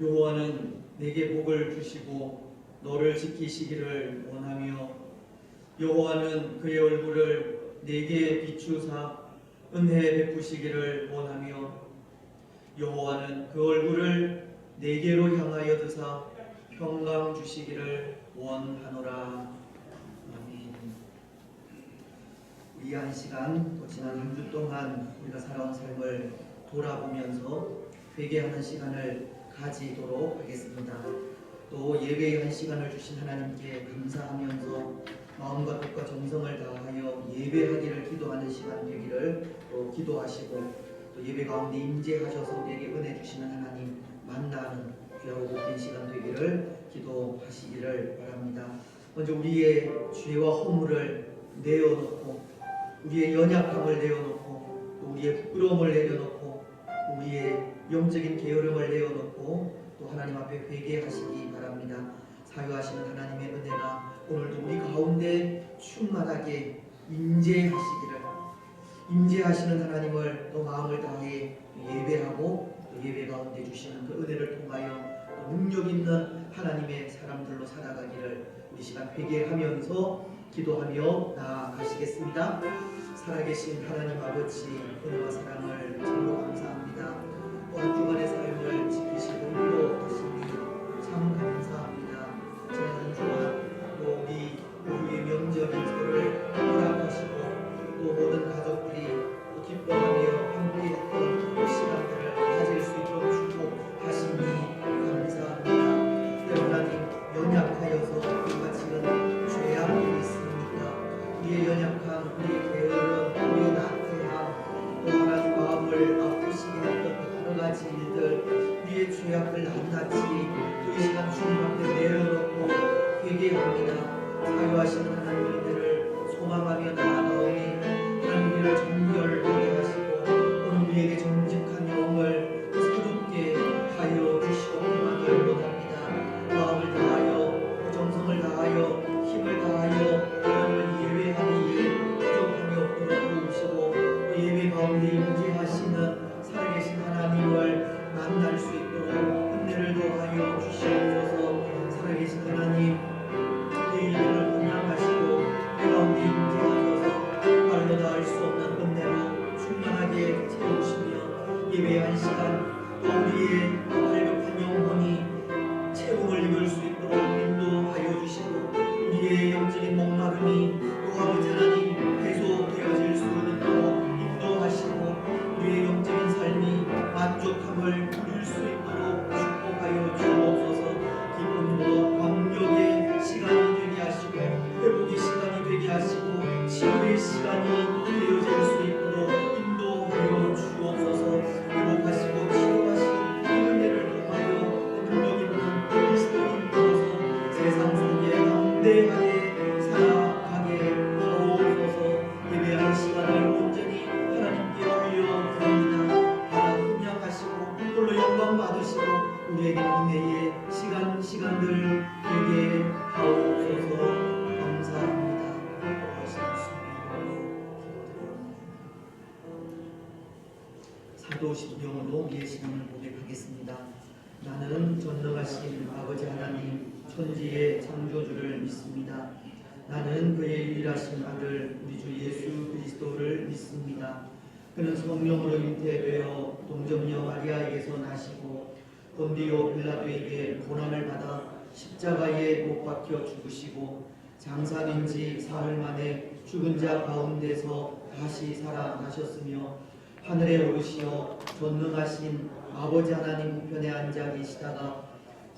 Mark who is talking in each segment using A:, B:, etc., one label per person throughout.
A: 여호와는 내게 복을 주시고 너를 지키시기를 원하며 여호와는 그의 얼굴을 내게 비추사 은혜 베푸시기를 원하며 여호와는 그 얼굴을 내게로 향하여 드사 평강 주시기를 원하노라. 아멘. 우리 한 시간 또 지난 한 주 동안 우리가 살아온 삶을 돌아보면서 회개하는 시간을 가지도록 하겠습니다. 또 예배의 한 시간을 주신 하나님께 감사하면서 마음과 뜻과 정성을 다하여 예배하기를 기도하는 시간 되기를 또 기도하시고 또 예배 가운데 임재하셔서 우리에게 은혜 주시는 하나님 만나는 귀하고 복된 시간 되기를 기도하시기를 바랍니다. 먼저 우리의 죄와 허물을 내어놓고 우리의 연약함을 내어놓고 또 우리의 부끄러움을 내려놓고 우리의 영적인 게으름을 내어놓고 또 하나님 앞에 회개하시기 바랍니다. 사유하시는 하나님의 은혜가 오늘도 우리 가운데 충만하게 임재하시는 하나님을 또 마음을 다해 예배하고 또 예배 가운데 주시는 그 은혜를 통하여 또 능력 있는 하나님의 사람들로 살아가기를 우리 시간 회개하면서 기도하며 나아가시겠습니다. 살아계신 하나님 아버지 은혜와 사랑을 참으로 감사합니다. 한 주간의 삶을 지키시고 인도하시니 참 감사합니다. 지난 한 주간 또 우리 오후의 명절인 설을 허락하시고 또 모든 가족들이 또 기뻐하며 함께했던 그 시간들을 가질 수 있도록 축복하시니 감사합니다. 때로 하나님 연약하여서 우리가 지은 죄악들이 있습니까? 우리의 연약함, 우리의 게으름, 우리의 나태함, 또 하나님 마음을 아프시게 했던 여러 가지 일들, 우리의 죄악을 낱낱이 이 시간 주님 앞에 내려놓고 회개합니다. 사유하시는 하나님의 은혜를 소망하며 나아가오니 하나님 우리를 정결하게 하시고 오늘 우리에게 정직한 영을 새롭게 하여 주시고 평안을 원합니다. 마음을 다하여 정성을 다하여 힘을 다하여 하나님을 예배하는 일 부족함이 없도록 도우시고 예배 가운데 임재하시는 살아계신 하나님을 만날 수 있도록 은혜를 더하여 주시옵소서. 살아계신 하나님 내 이름을 찬양하시고 내 가운데 임재하셔서 말로 닿을 수 없는 은혜로 충만하게 채우시며 예배의 한 시간 또 우리의 활급한 영혼이 채움을 입을 수 있도록 인도하여 주시고 우리의 영적인 목마름이 또 아버지 하나님 해소되어질 수 있도록 인도하시고 우리의 영적인 삶이 만족함을 누릴 수 있도록 축복하여 주옵소서. 기쁨과 감격의 시간이 되게 하시고 회복의 시간이 되게 하시고 치유의 시간이 되어질 수 있도록 인도하여 주옵소서. 회복하시고 치유하시는 이 은혜를 통하여 능력 있는 그리스도인 되어서 세상 속에 담대하게 살아가게 하옵소서. 예배하는 시간을 온전히 하나님께 올려드립니다. 하나님 음양하시고 홀로 영광 받으시고 우리에게 은혜의 시간들 되게 하옵소서. 감사합니다. 사도신경으로 우리의 시간을 고백하겠습니다. 나는 전능하신 아버지 하나님 천지의 창조주를 믿습니다. 나는 그의 유일하신 아들 우리 주 예수 그는 성령으로 잉태되어 동정녀 마리아에게서 나시고 본디오 빌라도에게 고난을 받아 십자가에 못 박혀 죽으시고 장사된 지 사흘 만에 죽은 자 가운데서 다시 살아나셨으며 하늘에 오르시어 전능하신 아버지 하나님 우편에 앉아 계시다가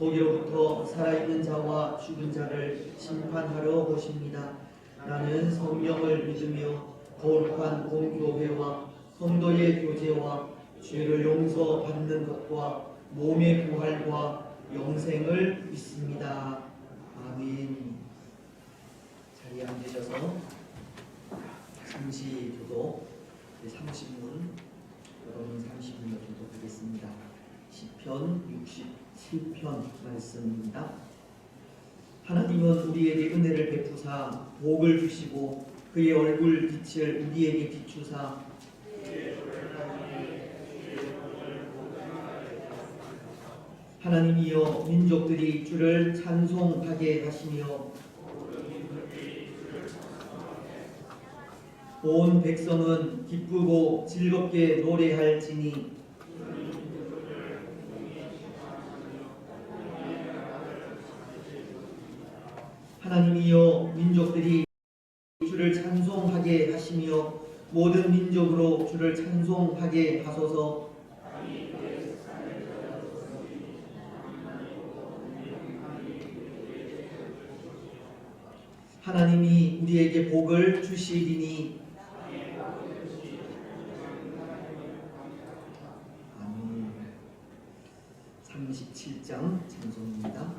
A: 거기로부터 살아있는 자와 죽은 자를 심판하러 오십니다. 나는 성령을 믿으며 거룩한 공교회와 성도의 교제와 죄를 용서받는 것과 몸의 부활과 영생을 믿습니다. 아멘. 자리에 앉으셔서 잠시 교독 30분, 여러분 30분 교독하겠습니다. 시편 67편 말씀입니다. 하나님은 우리에게 은혜를 베푸사 복을 주시고 그의 얼굴 빛을 우리에게 비추사 하나님이여 민족들이 주를 찬송하게 하시며 온 백성은 기쁘고 즐겁게 노래할지니 하나님이여 민족들이 주를 찬송하게 하시며 모든 민족으로 주를 찬송하게 하소서. 하나님이 우리에게 복을 주시리니 아멘. 37장 찬송입니다.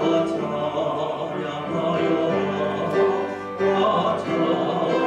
A: 다 찬양하여 다 찬양하여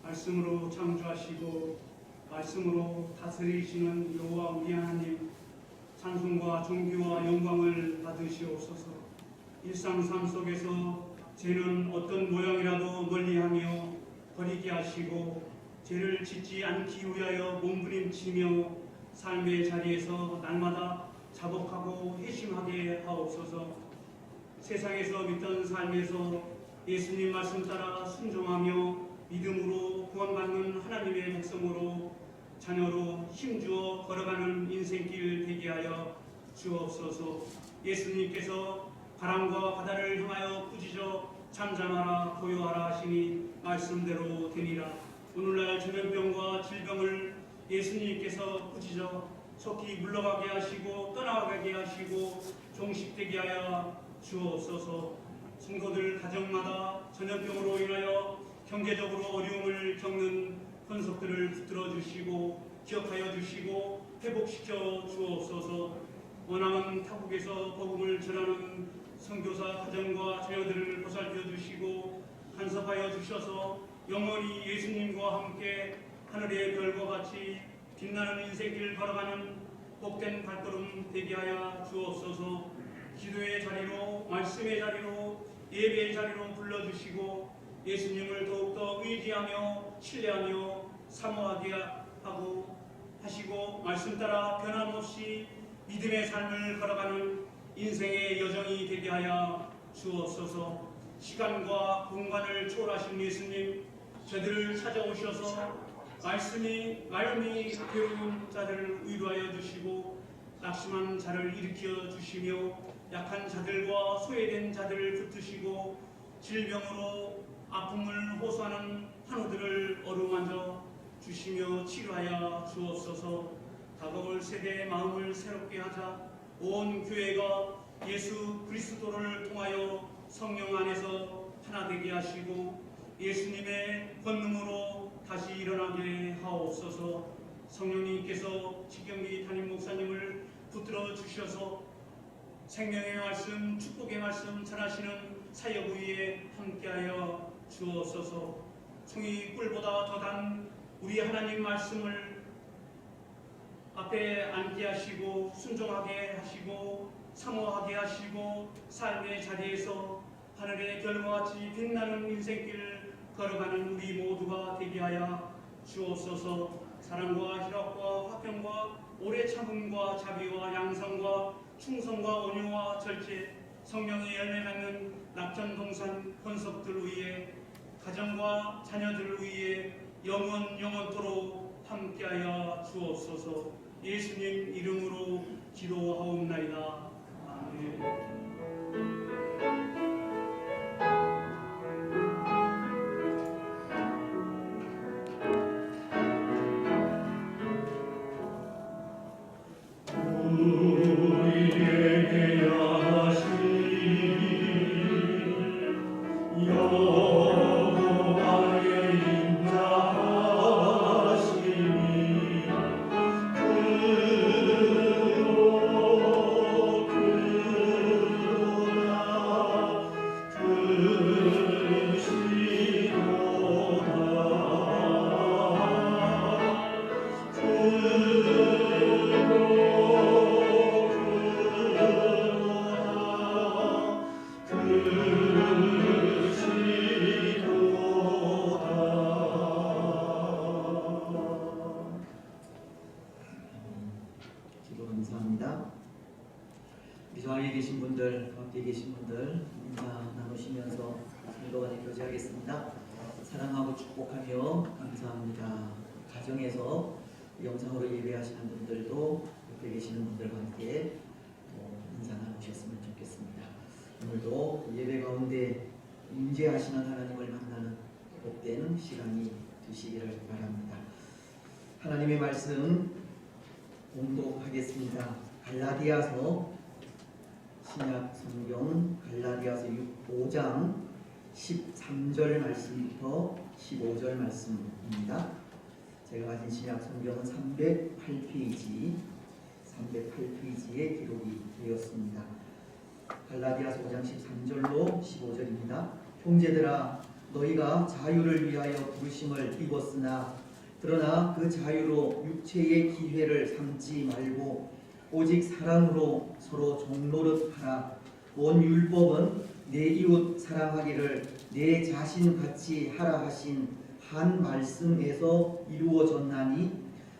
B: 말씀으로 창조하시고 말씀으로 다스리시는 여호와 우리 하나님, 찬송과 존귀와 영광을 받으시옵소서. 일상 삶 속에서 죄는 어떤 모양이라도 멀리하며 버리게 하시고 죄를 짓지 않기 위하여 몸부림치며 삶의 자리에서 날마다 자복하고 회심하게 하옵소서. 세상에서 믿던 삶에서 예수님 말씀 따라 순종하며 믿음으로 구원받는 하나님의 백성으로 자녀로 힘주어 걸어가는 인생길 되게 하여 주옵소서. 예수님께서 바람과 바다를 향하여 꾸짖어 잠잠하라 고요하라 하시니 말씀대로 되니라. 오늘날 전염병과 질병을 예수님께서 꾸짖어 속히 물러가게 하시고 떠나가게 하시고 종식되게 하여 주옵소서. 성도들 가정마다 전염병으로 인하여 경제적으로 어려움을 겪는 권속들을 붙들어 주시고 기억하여 주시고 회복시켜 주옵소서. 원하는 타국에서 복음을 전하는 선교사 가정과 자녀들을 보살펴 주시고 간섭하여 주셔서 영원히 예수님과 함께 하늘의 별과 같이 빛나는 인생길 걸어가는 복된 발걸음 되게 하여 주옵소서. 기도의 자리로 말씀의 자리로 예배의 자리로 불러주시고 예수님을 더욱더 의지하며 신뢰하며 사모하게 하고 하시고 말씀 따라 변함없이 믿음의 삶을 걸어가는 인생의 여정이 되게 하여 주옵소서. 시간과 공간을 초월하신 예수님, 저들을 찾아오셔서 마음이 괴로운 자들을 위로하여 주시고 낙심한 자를 일으켜 주시며 약한 자들과 소외된 자들을 붙드시고 질병으로 아픔을 호소하는 환우들을 어루만져 주시며 치료하여 주옵소서. 다가올 세대의 마음을 새롭게 하자 온 교회가 예수 그리스도를 통하여 성령 안에서 하나 되게 하시고 예수님의 권능으로 다시 일어나게 하옵소서. 성령님께서 지경리 담임 목사님을 붙들어 주셔서 생명의 말씀, 축복의 말씀 전하시는 사역 위에 함께하여 주옵소서. 송이 꿀보다 더 단 우리 하나님 말씀을 앞에 앉게 하시고 순종하게 하시고 사모하게 하시고 삶의 자리에서 하늘의 별과 같이 빛나는 인생길 걸어가는 우리 모두가 되게 하여 주옵소서. 사랑과 희락과 화평과 오래 참음과 자비와 양성과 충성과 온유와 절제 성령의 열매 맺는 낙천동산 권속들 위에 가정과 자녀들 위에 영원토록 함께하여 주옵소서. 예수님 이름으로 기도하옵나이다. 아멘.
A: 미소하에 계신 분들, 밖에 계신 분들 인사 나누시면서 성도 간에 교제하겠습니다. 사랑하고 축복하며 감사합니다. 가정에서 영상으로 예배하시는 분들도 옆에 계시는 분들과 함께 인사 나누셨으면 좋겠습니다. 오늘도 예배 가운데 임재하시는 하나님을 만나는 복된 시간이 되시기를 바랍니다. 하나님의 말씀 공독하겠습니다. 갈라디아서 신약 성경 갈라디아서 5장 13절 말씀부터 15절 말씀입니다. 제가 가진 신약 성경은 308페이지에 기록이 되었습니다. 갈라디아서 5장 13절로 15절입니다. 형제들아, 너희가 자유를 위하여 부르심을 입었으나 그러나 그 자유로 육체의 기회를 삼지 말고 오직 사랑으로 서로 종노릇 하라. 온 율법은 내 이웃 사랑하기를 내 자신 같이 하라 하신 한 말씀에서 이루어졌나니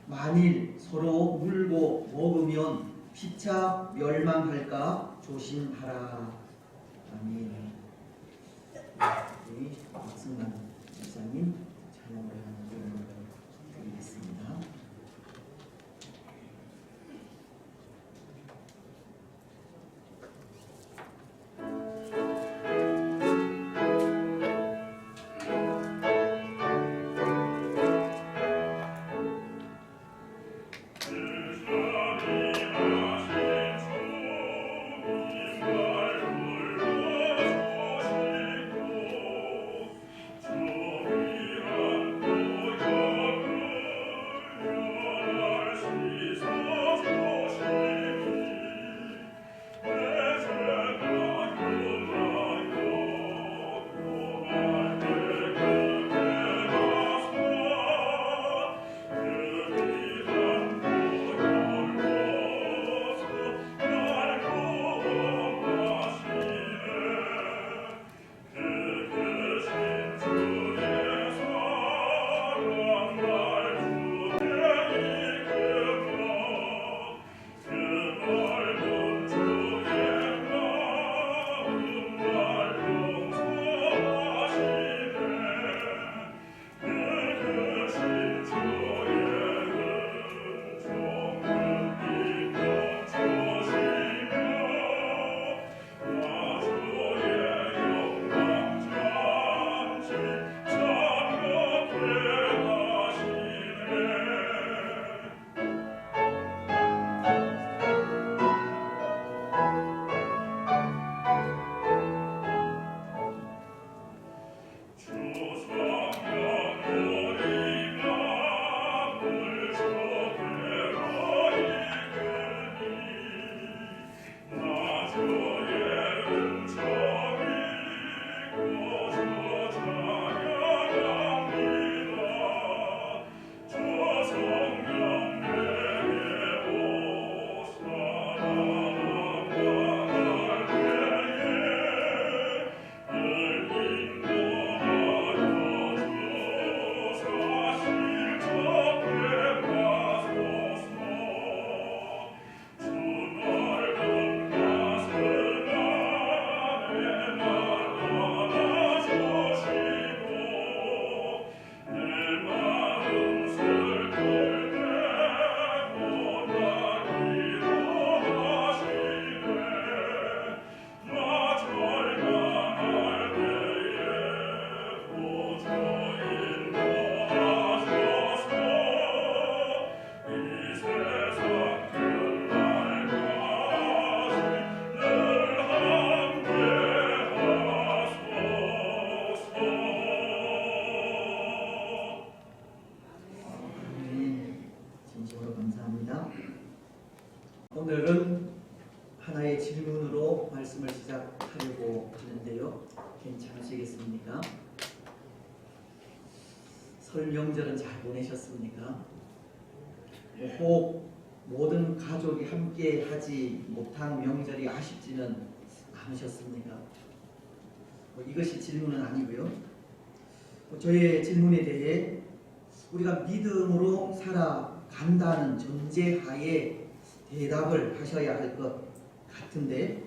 A: 만일 서로 물고 먹으면 피차 멸망할까 조심하라. 아멘. 우리 박승만 목사님 찬양을 드리겠습니다. 오늘은 하나의 질문으로 말씀을 시작하려고 하는데요. 괜찮으시겠습니까? 설 명절은 잘 보내셨습니까? 혹 모든 가족이 함께 하지 못한 명절이 아쉽지는 않으셨습니까? 이것이 질문은 아니고요. 저의 질문에 대해 우리가 믿음으로 살아간다는 전제하에 대답을 하셔야 할 것 같은데,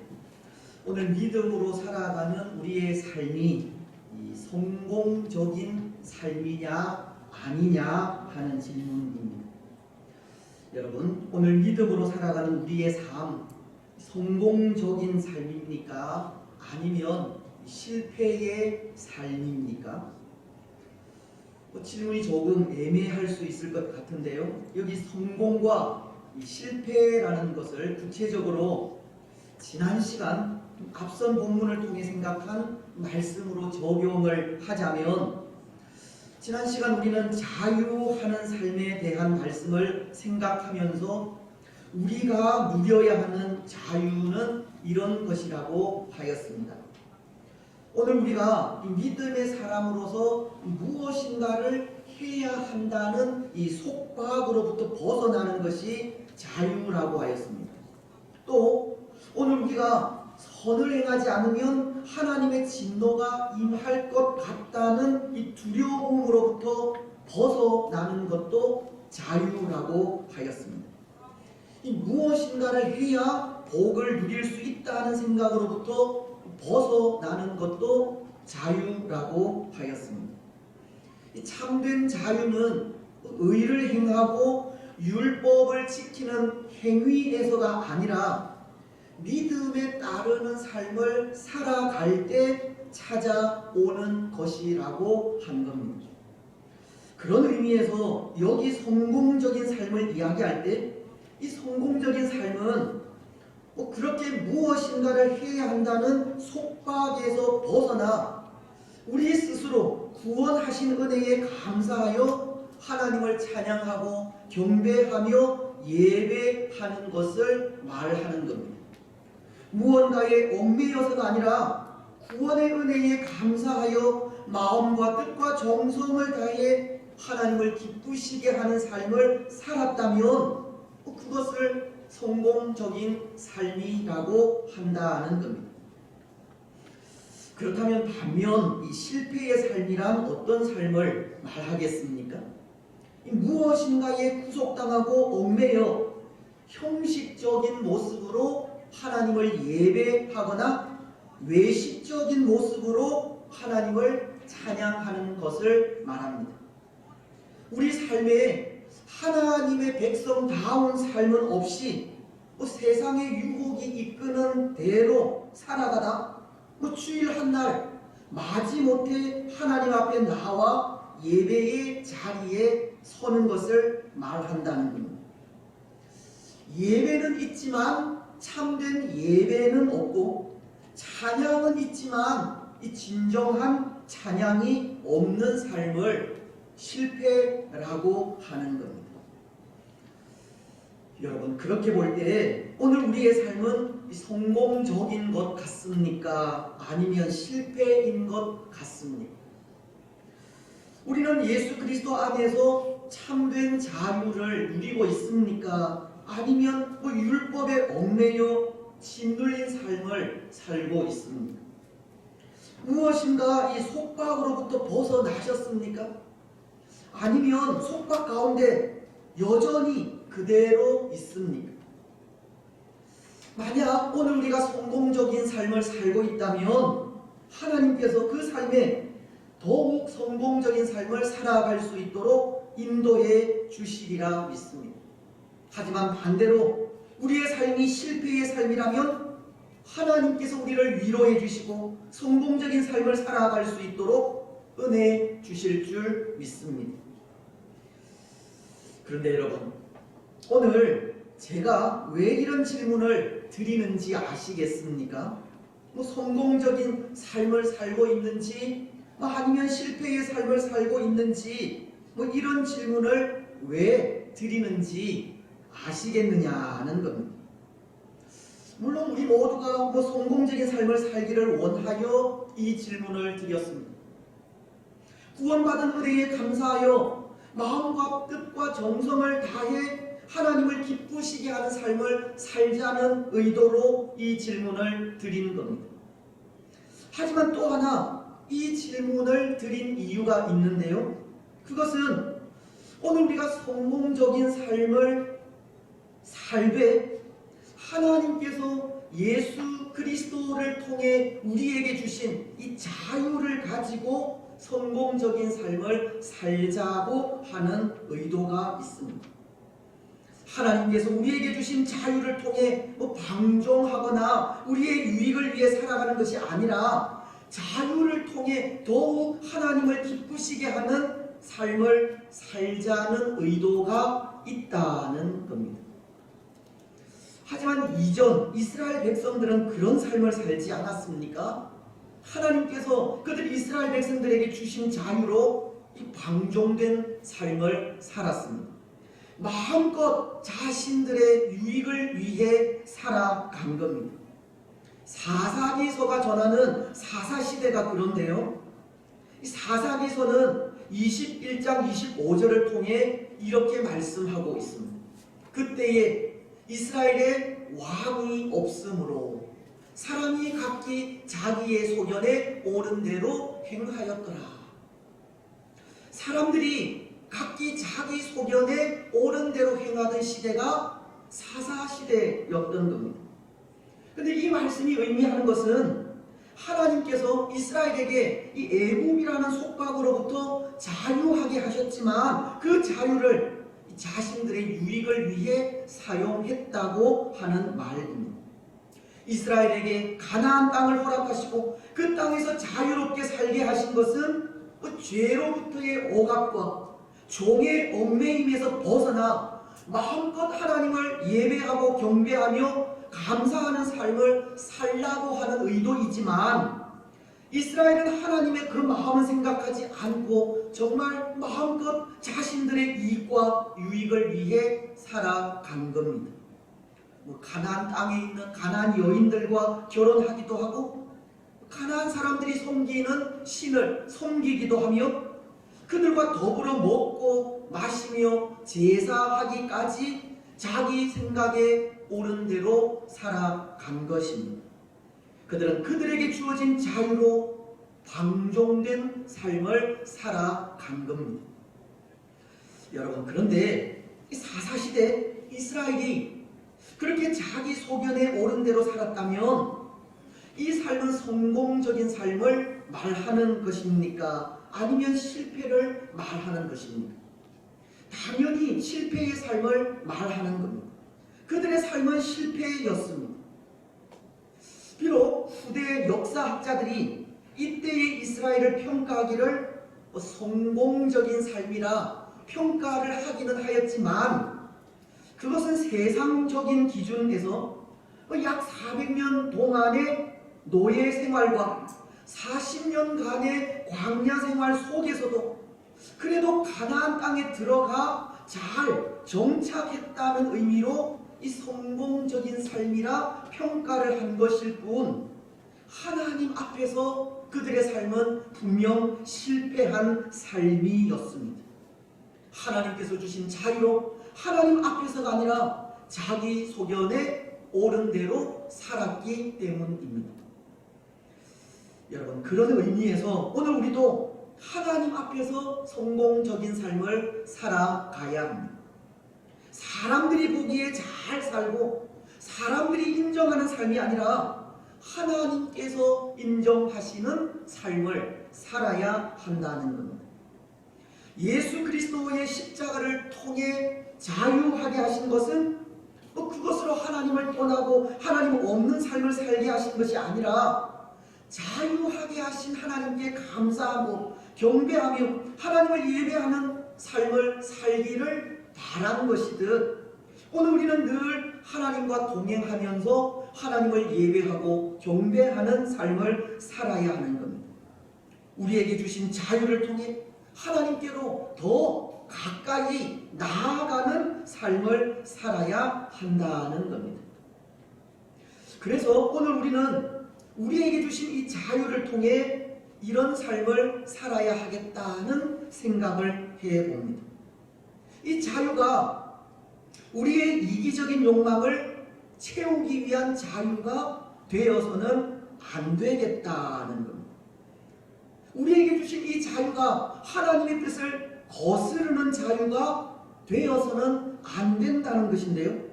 A: 오늘 믿음으로 살아가는 우리의 삶이 성공적인 삶이냐 아니냐 하는 질문입니다. 여러분, 오늘 믿음으로 살아가는 우리의 삶, 성공적인 삶입니까? 아니면 실패의 삶입니까? 질문이 조금 애매할 수 있을 것 같은데요. 여기 성공과 실패라는 것을 구체적으로 지난 시간 앞선 본문을 통해 생각한 말씀으로 적용을 하자면, 지난 시간 우리는 자유하는 삶에 대한 말씀을 생각하면서 우리가 누려야 하는 자유는 이런 것이라고 하였습니다. 오늘 우리가 이 믿음의 사람으로서 무엇인가를 해야 한다는 이 속박으로부터 벗어나는 것이 자유라고 하였습니다. 또 오늘 우리가 선을 행하지 않으면 하나님의 진노가 임할 것 같다는 이 두려움으로부터 벗어나는 것도 자유라고 하였습니다. 이 무엇인가를 해야 복을 누릴 수 있다는 생각으로부터 벗어나는 것도 자유라고 하였습니다. 이 참된 자유는 의를 행하고 율법을 지키는 행위에서가 아니라 믿음에 따르는 삶을 살아갈 때 찾아오는 것이라고 한 겁니다. 그런 의미에서 여기 성공적인 삶을 이야기할 때 이 성공적인 삶은 그렇게 무엇인가를 해야 한다는 속박에서 벗어나 우리 스스로 구원하신 은혜에 감사하여 하나님을 찬양하고 경배하며 예배하는 것을 말하는 겁니다. 무언가에 얽매여서가 아니라 구원의 은혜에 감사하여 마음과 뜻과 정성을 다해 하나님을 기쁘시게 하는 삶을 살았다면 그것을 성공적인 삶이라고 한다는 겁니다. 그렇다면 반면 이 실패의 삶이란 어떤 삶을 말하겠습니까? 무엇인가에 구속당하고 얽매여 형식적인 모습으로 하나님을 예배하거나 외식적인 모습으로 하나님을 찬양하는 것을 말합니다. 우리 삶에 하나님의 백성다운 삶은 없이 세상의 유혹이 이끄는 대로 살아가다 주일 한날 마지못해 하나님 앞에 나와 예배의 자리에 서는 것을 말한다는 겁니다. 예배는 있지만 참된 예배는 없고 찬양은 있지만 이 진정한 찬양이 없는 삶을 실패라고 하는 겁니다. 여러분, 그렇게 볼 때 오늘 우리의 삶은 성공적인 것 같습니까? 아니면 실패인 것 같습니까? 우리는 예수 그리스도 안에서 참된 자유를 누리고 있습니까? 아니면 율법에 얽매여 짓눌린 삶을 살고 있습니까? 무엇인가 이 속박으로부터 벗어나셨습니까? 아니면 속박 가운데 여전히 그대로 있습니까? 만약 오늘 우리가 성공적인 삶을 살고 있다면 하나님께서 그 삶에 더욱 성공적인 삶을 살아갈 수 있도록 인도해 주시리라 믿습니다. 하지만 반대로 우리의 삶이 실패의 삶이라면 하나님께서 우리를 위로해 주시고 성공적인 삶을 살아갈 수 있도록 은혜 주실 줄 믿습니다. 그런데 여러분, 오늘 제가 왜 이런 질문을 드리는지 아시겠습니까? 성공적인 삶을 살고 있는지 아니면 실패의 삶을 살고 있는지 이런 질문을 왜 드리는지 아시겠느냐는 겁니다. 물론 우리 모두가 성공적인 삶을 살기를 원하여 이 질문을 드렸습니다. 구원받은 은혜에 감사하여 마음과 뜻과 정성을 다해 하나님을 기쁘시게 하는 삶을 살자는 의도로 이 질문을 드린 겁니다. 하지만 또 하나 이 질문을 드린 이유가 있는데요. 그것은 오늘 우리가 성공적인 삶을 살되 하나님께서 예수 그리스도를 통해 우리에게 주신 이 자유를 가지고 성공적인 삶을 살자고 하는 의도가 있습니다. 하나님께서 우리에게 주신 자유를 통해 방종하거나 우리의 유익을 위해 살아가는 것이 아니라 자유를 통해 더욱 하나님을 기쁘시게 하는 삶을 살자는 의도가 있다는 겁니다. 하지만 이전 이스라엘 백성들은 그런 삶을 살지 않았습니까? 하나님께서 그들 이스라엘 백성들에게 주신 자유로 이 방종된 삶을 살았습니다. 마음껏 자신들의 유익을 위해 살아간 겁니다. 사사기서가 전하는 사사시대가 그런데요. 이 사사기서는 21장 25절을 통해 이렇게 말씀하고 있습니다. 그때에 이스라엘에 왕이 없으므로 사람이 각기 자기의 소견에 옳은 대로 행하였더라. 사람들이 각기 자기 소견에 옳은 대로 행하던 시대가 사사시대였던 겁니다. 근데 이 말씀이 의미하는 것은 하나님께서 이스라엘에게 이 애굽이라는 속박으로부터 자유하게 하셨지만 그 자유를 자신들의 유익을 위해 사용했다고 하는 말입니다. 이스라엘에게 가나안 땅을 허락하시고 그 땅에서 자유롭게 살게 하신 것은 죄로부터의 억압과 종의 얽매임에서 벗어나 마음껏 하나님을 예배하고 경배하며 감사하는 삶을 살라고 하는 의도이지만 이스라엘은 하나님의 그 마음을 생각하지 않고 정말 마음껏 자신들의 이익과 유익을 위해 살아간 겁니다. 가나안 땅에 있는 가나안 여인들과 결혼하기도 하고 가나안 사람들이 섬기는 신을 섬기기도 하며 그들과 더불어 먹고 마시며 제사하기까지 자기 생각에 옳은 대로 살아간 것입니다. 그들은 그들에게 주어진 자유로 방종된 삶을 살아간 겁니다. 여러분, 그런데 이 사사시대 이스라엘이 그렇게 자기 소견에 옳은 대로 살았다면 이 삶은 성공적인 삶을 말하는 것입니까? 아니면 실패를 말하는 것입니까? 당연히 실패의 삶을 말하는 겁니다. 그들의 삶은 실패였습니다. 비록 후대 역사학자들이 이때의 이스라엘을 평가하기를 성공적인 삶이라 평가를 하기는 하였지만 그것은 세상적인 기준에서 약 400년 동안의 노예 생활과 40년간의 광야 생활 속에서도 그래도 가나안 땅에 들어가 잘 정착했다는 의미로 이 성공적인 삶이라 평가를 한 것일 뿐 하나님 앞에서 그들의 삶은 분명 실패한 삶이었습니다. 하나님께서 주신 자유로 하나님 앞에서가 아니라 자기 소견에 옳은 대로 살았기 때문입니다. 여러분, 그런 의미에서 오늘 우리도 하나님 앞에서 성공적인 삶을 살아가야 합니다. 사람들이 보기에 잘 살고 사람들이 인정하는 삶이 아니라 하나님께서 인정하시는 삶을 살아야 한다는 겁니다. 예수 그리스도의 십자가를 통해 자유하게 하신 것은 그것으로 하나님을 떠나고 하나님 없는 삶을 살게 하신 것이 아니라 자유하게 하신 하나님께 감사하고 경배하며 하나님을 예배하는 삶을 살기를 바란 것이듯 오늘 우리는 늘 하나님과 동행하면서 하나님을 예배하고 경배하는 삶을 살아야 하는 겁니다. 우리에게 주신 자유를 통해 하나님께로 더 가까이 나아가는 삶을 살아야 한다는 겁니다. 그래서 오늘 우리는 우리에게 주신 이 자유를 통해 이런 삶을 살아야 하겠다는 생각을 해봅니다. 이 자유가 우리의 이기적인 욕망을 채우기 위한 자유가 되어서는 안 되겠다는 겁니다. 우리에게 주신 이 자유가 하나님의 뜻을 거스르는 자유가 되어서는 안 된다는 것인데요.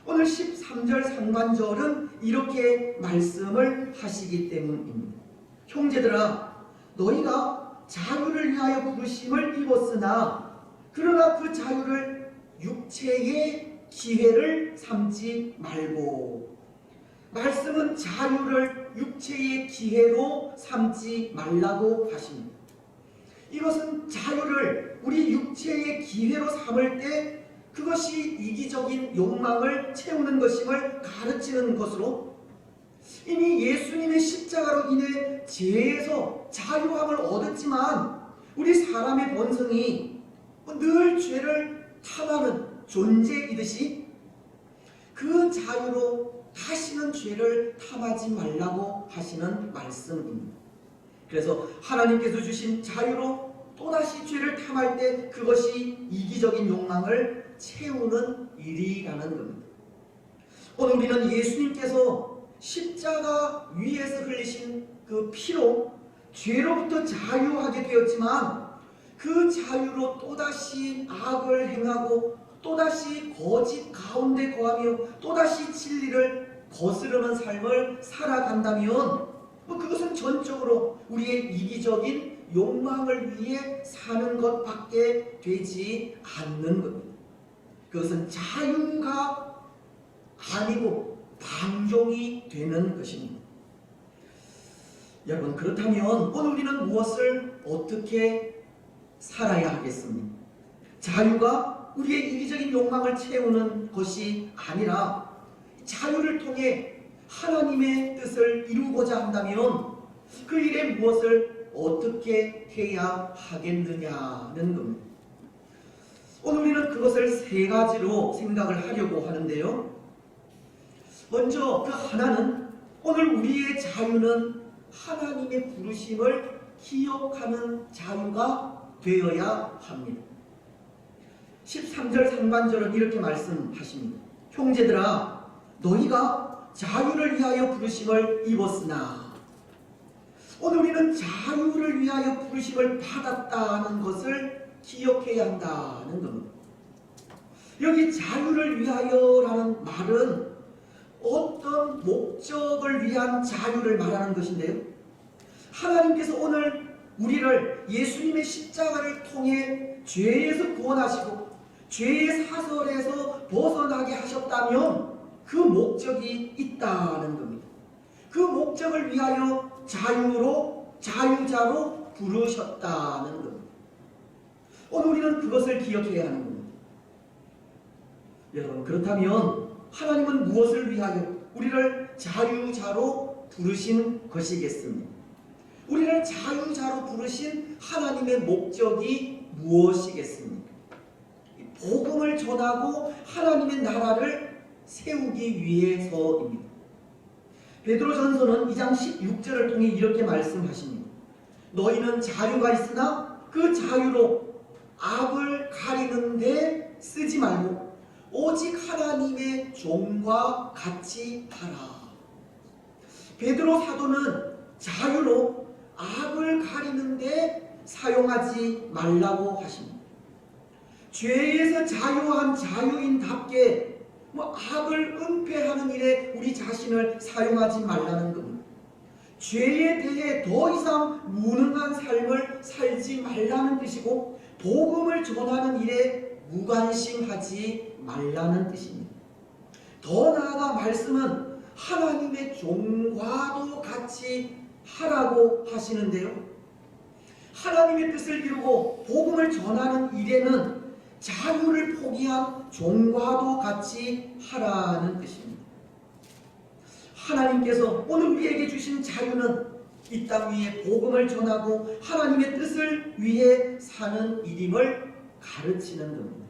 A: 오늘 13절 상반절은 이렇게 말씀을 하시기 때문입니다. 형제들아, 너희가 자유를 위하여 부르심을 입었으나 그러나 그 자유를 육체의 기회를 삼지 말고, 말씀은 자유를 육체의 기회로 삼지 말라고 하십니다. 이것은 자유를 우리 육체의 기회로 삼을 때 그것이 이기적인 욕망을 채우는 것임을 가르치는 것으로, 이미 예수님의 십자가로 인해 죄에서 자유함을 얻었지만 우리 사람의 본성이 늘 죄를 탐하는 존재이듯이 그 자유로 다시는 죄를 탐하지 말라고 하시는 말씀입니다. 그래서 하나님께서 주신 자유로 또다시 죄를 탐할 때 그것이 이기적인 욕망을 채우는 일이라는 겁니다. 오늘 우리는 예수님께서 십자가 위에서 흘리신 그 피로 죄로부터 자유하게 되었지만 그 자유로 또다시 악을 행하고 또다시 거짓 가운데 거하며 또다시 진리를 거스르는 삶을 살아간다면 그것은 전적으로 우리의 이기적인 욕망을 위해 사는 것밖에 되지 않는 겁니다. 그것은 자유가 아니고 방종이 되는 것입니다. 여러분, 그렇다면 오늘 우리는 무엇을 어떻게 살아야 하겠습니까? 자유가 우리의 이기적인 욕망을 채우는 것이 아니라 자유를 통해 하나님의 뜻을 이루고자 한다면 그 일에 무엇을 어떻게 해야 하겠느냐는 겁니다. 오늘 우리는 그것을 세 가지로 생각을 하려고 하는데요. 먼저 그 하나는 오늘 우리의 자유는 하나님의 부르심을 기억하는 자유가 되어야 합니다. 13절 상반절은 이렇게 말씀하십니다. 형제들아, 너희가 자유를 위하여 부르심을 입었으나, 오늘 우리는 자유를 위하여 부르심을 받았다는 것을 기억해야 한다는 겁니다. 여기 자유를 위하여라는 말은 어떤 목적을 위한 자유를 말하는 것인데요. 하나님께서 오늘 우리를 예수님의 십자가를 통해 죄에서 구원하시고 죄의 사슬에서 벗어나게 하셨다면 그 목적이 있다는 겁니다. 그 목적을 위하여 자유자로 부르셨다는 겁니다. 오늘 우리는 그것을 기억해야 하는 겁니다. 여러분, 그렇다면 하나님은 무엇을 위하여 우리를 자유자로 부르신 것이겠습니까? 우리를 자유자로 부르신 하나님의 목적이 무엇이겠습니까? 복음을 전하고 하나님의 나라를 세우기 위해서입니다. 베드로전서는 2장 16절을 통해 이렇게 말씀하십니다. 너희는 자유가 있으나 그 자유로 악을 가리는데 쓰지 말고 오직 하나님의 종과 같이 하라. 베드로 사도는 자유로 악을 가리는데 사용하지 말라고 하십니다. 죄에서 자유한 자유인답게 악을 은폐하는 일에 우리 자신을 사용하지 말라는 겁니다. 죄에 대해 더 이상 무능한 삶을 살지 말라는 뜻이고 복음을 전하는 일에 무관심하지 말라는 뜻입니다. 더 나아가 말씀은 하나님의 종과도 같이 하라고 하시는데요. 하나님의 뜻을 이루고 복음을 전하는 일에는 자유를 포기한 종과도 같이 하라는 뜻입니다. 하나님께서 오늘 우리에게 주신 자유는 이 땅 위에 복음을 전하고 하나님의 뜻을 위해 사는 일임을 가르치는 겁니다.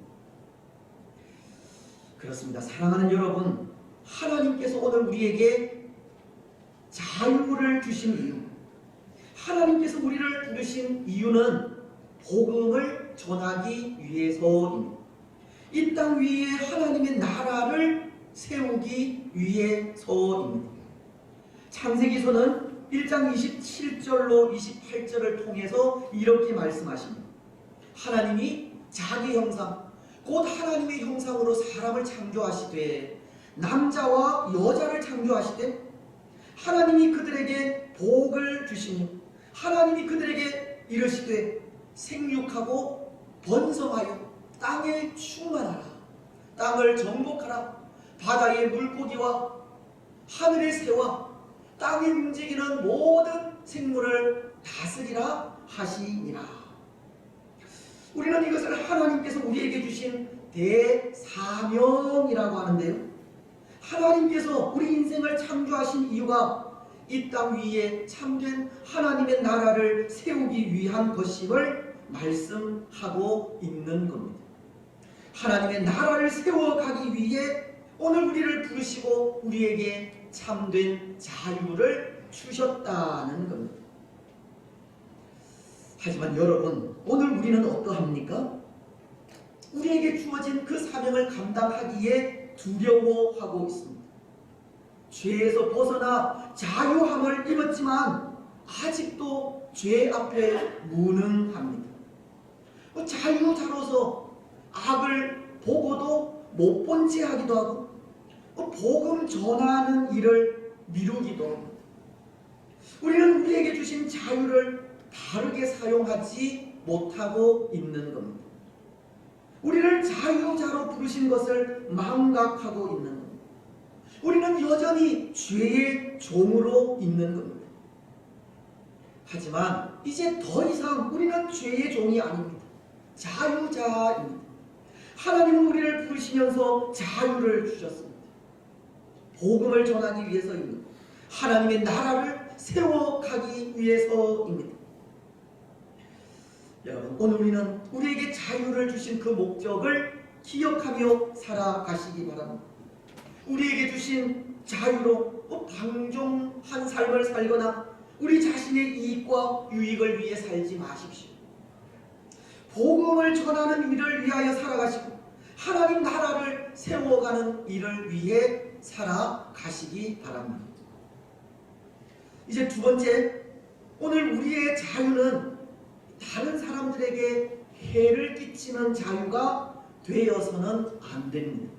A: 그렇습니다. 사랑하는 여러분, 하나님께서 오늘 우리에게 자유를 주신 이유, 하나님께서 우리를 부르신 이유는 복음을 전하기 위해서입니다. 이 땅 위에 하나님의 나라를 세우기 위해서입니다. 창세기서는 1장 27절로 28절을 통해서 이렇게 말씀하십니다. 하나님이 자기 형상, 곧 하나님의 형상으로 사람을 창조하시되 남자와 여자를 창조하시되 하나님이 그들에게 복을 주시니 하나님이 그들에게 이르시되 생육하고 번성하여 땅에 충만하라. 땅을 정복하라. 바다의 물고기와 하늘의 새와 땅에 움직이는 모든 생물을 다스리라 하시니라. 우리는 이것을 하나님께서 우리에게 주신 대사명이라고 하는데요. 하나님께서 우리 인생을 창조하신 이유가 이 땅 위에 참된 하나님의 나라를 세우기 위한 것임을 말씀하고 있는 겁니다. 하나님의 나라를 세워가기 위해 오늘 우리를 부르시고 우리에게 참된 자유를 주셨다는 겁니다. 하지만 여러분, 오늘 우리는 어떠합니까? 우리에게 주어진 그 사명을 감당하기에 두려워하고 있습니다. 죄에서 벗어나 자유함을 입었지만 아직도 죄 앞에 무능합니다. 자유자로서 악을 보고도 못 본 채 하기도 하고 복음 전하는 일을 미루기도 합니다. 우리는 우리에게 주신 자유를 바르게 사용하지 못하고 있는 겁니다. 우리를 자유자로 부르신 것을 망각하고 있는 겁니다. 우리는 여전히 죄의 종으로 있는 겁니다. 하지만 이제 더 이상 우리는 죄의 종이 아닙니다. 자유자입니다. 하나님은 우리를 부르시면서 자유를 주셨습니다. 복음을 전하기 위해서입니다. 하나님의 나라를 세워가기 위해서입니다. 여러분, 오늘 우리는 우리에게 자유를 주신 그 목적을 기억하며 살아가시기 바랍니다. 우리에게 주신 자유로 방종한 삶을 살거나 우리 자신의 이익과 유익을 위해 살지 마십시오. 복음을 전하는 일을 위하여 살아가시고 하나님 나라를 세워가는 일을 위해 살아가시기 바랍니다. 이제 두 번째, 오늘 우리의 자유는 다른 사람들에게 해를 끼치는 자유가 되어서는 안 됩니다.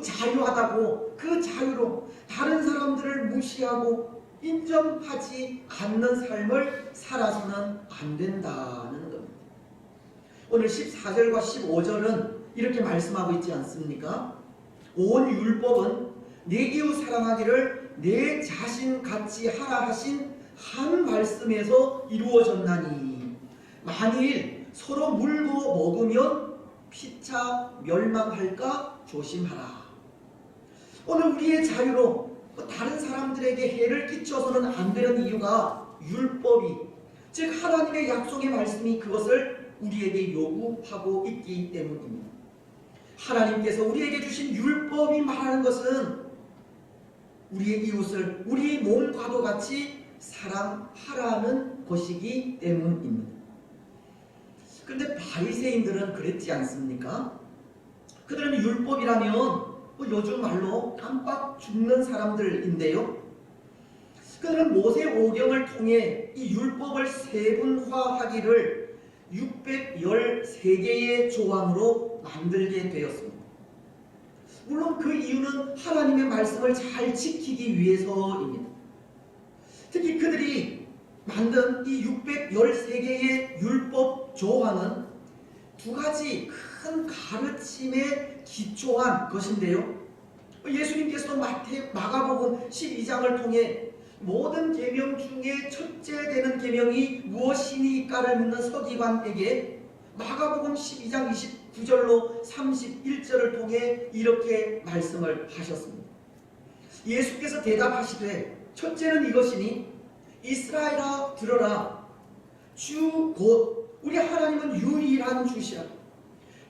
A: 자유하다고 그 자유로 다른 사람들을 무시하고 인정하지 않는 삶을 살아서는 안 된다는 겁니다. 오늘 14절과 15절은 이렇게 말씀하고 있지 않습니까? 온 율법은 내 이웃 사랑하기를 내 자신같이 하라 하신 한 말씀에서 이루어졌나니 만일 서로 물고 먹으면 피차 멸망할까 조심하라. 오늘 우리의 자유로 다른 사람들에게 해를 끼쳐서는 안 되는 이유가 율법이, 즉 하나님의 약속의 말씀이 그것을 우리에게 요구하고 있기 때문입니다. 하나님께서 우리에게 주신 율법이 말하는 것은 우리의 이웃을 우리 몸과도 같이 사랑하라는 것이기 때문입니다. 그런데 바리새인들은 그랬지 않습니까? 그들은 율법이라면 요즘 말로 깜빡 죽는 사람들인데요. 그들은 모세오경을 통해 이 율법을 세분화하기를 613개의 조항으로 만들게 되었습니다. 물론 그 이유는 하나님의 말씀을 잘 지키기 위해서입니다. 특히 그들이 만든 이 613개의 율법 조항은 두 가지 큰 가르침에 기초한 것인데요. 예수님께서도 마가복음 12장을 통해 모든 계명 중에 첫째 되는 계명이 무엇이니까를 묻는 서기관에게 마가복음 12장 29절로 31절을 통해 이렇게 말씀을 하셨습니다. 예수께서 대답하시되 첫째는 이것이니 이스라엘아 들어라. 주 곧 우리 하나님은 유일한 주시라.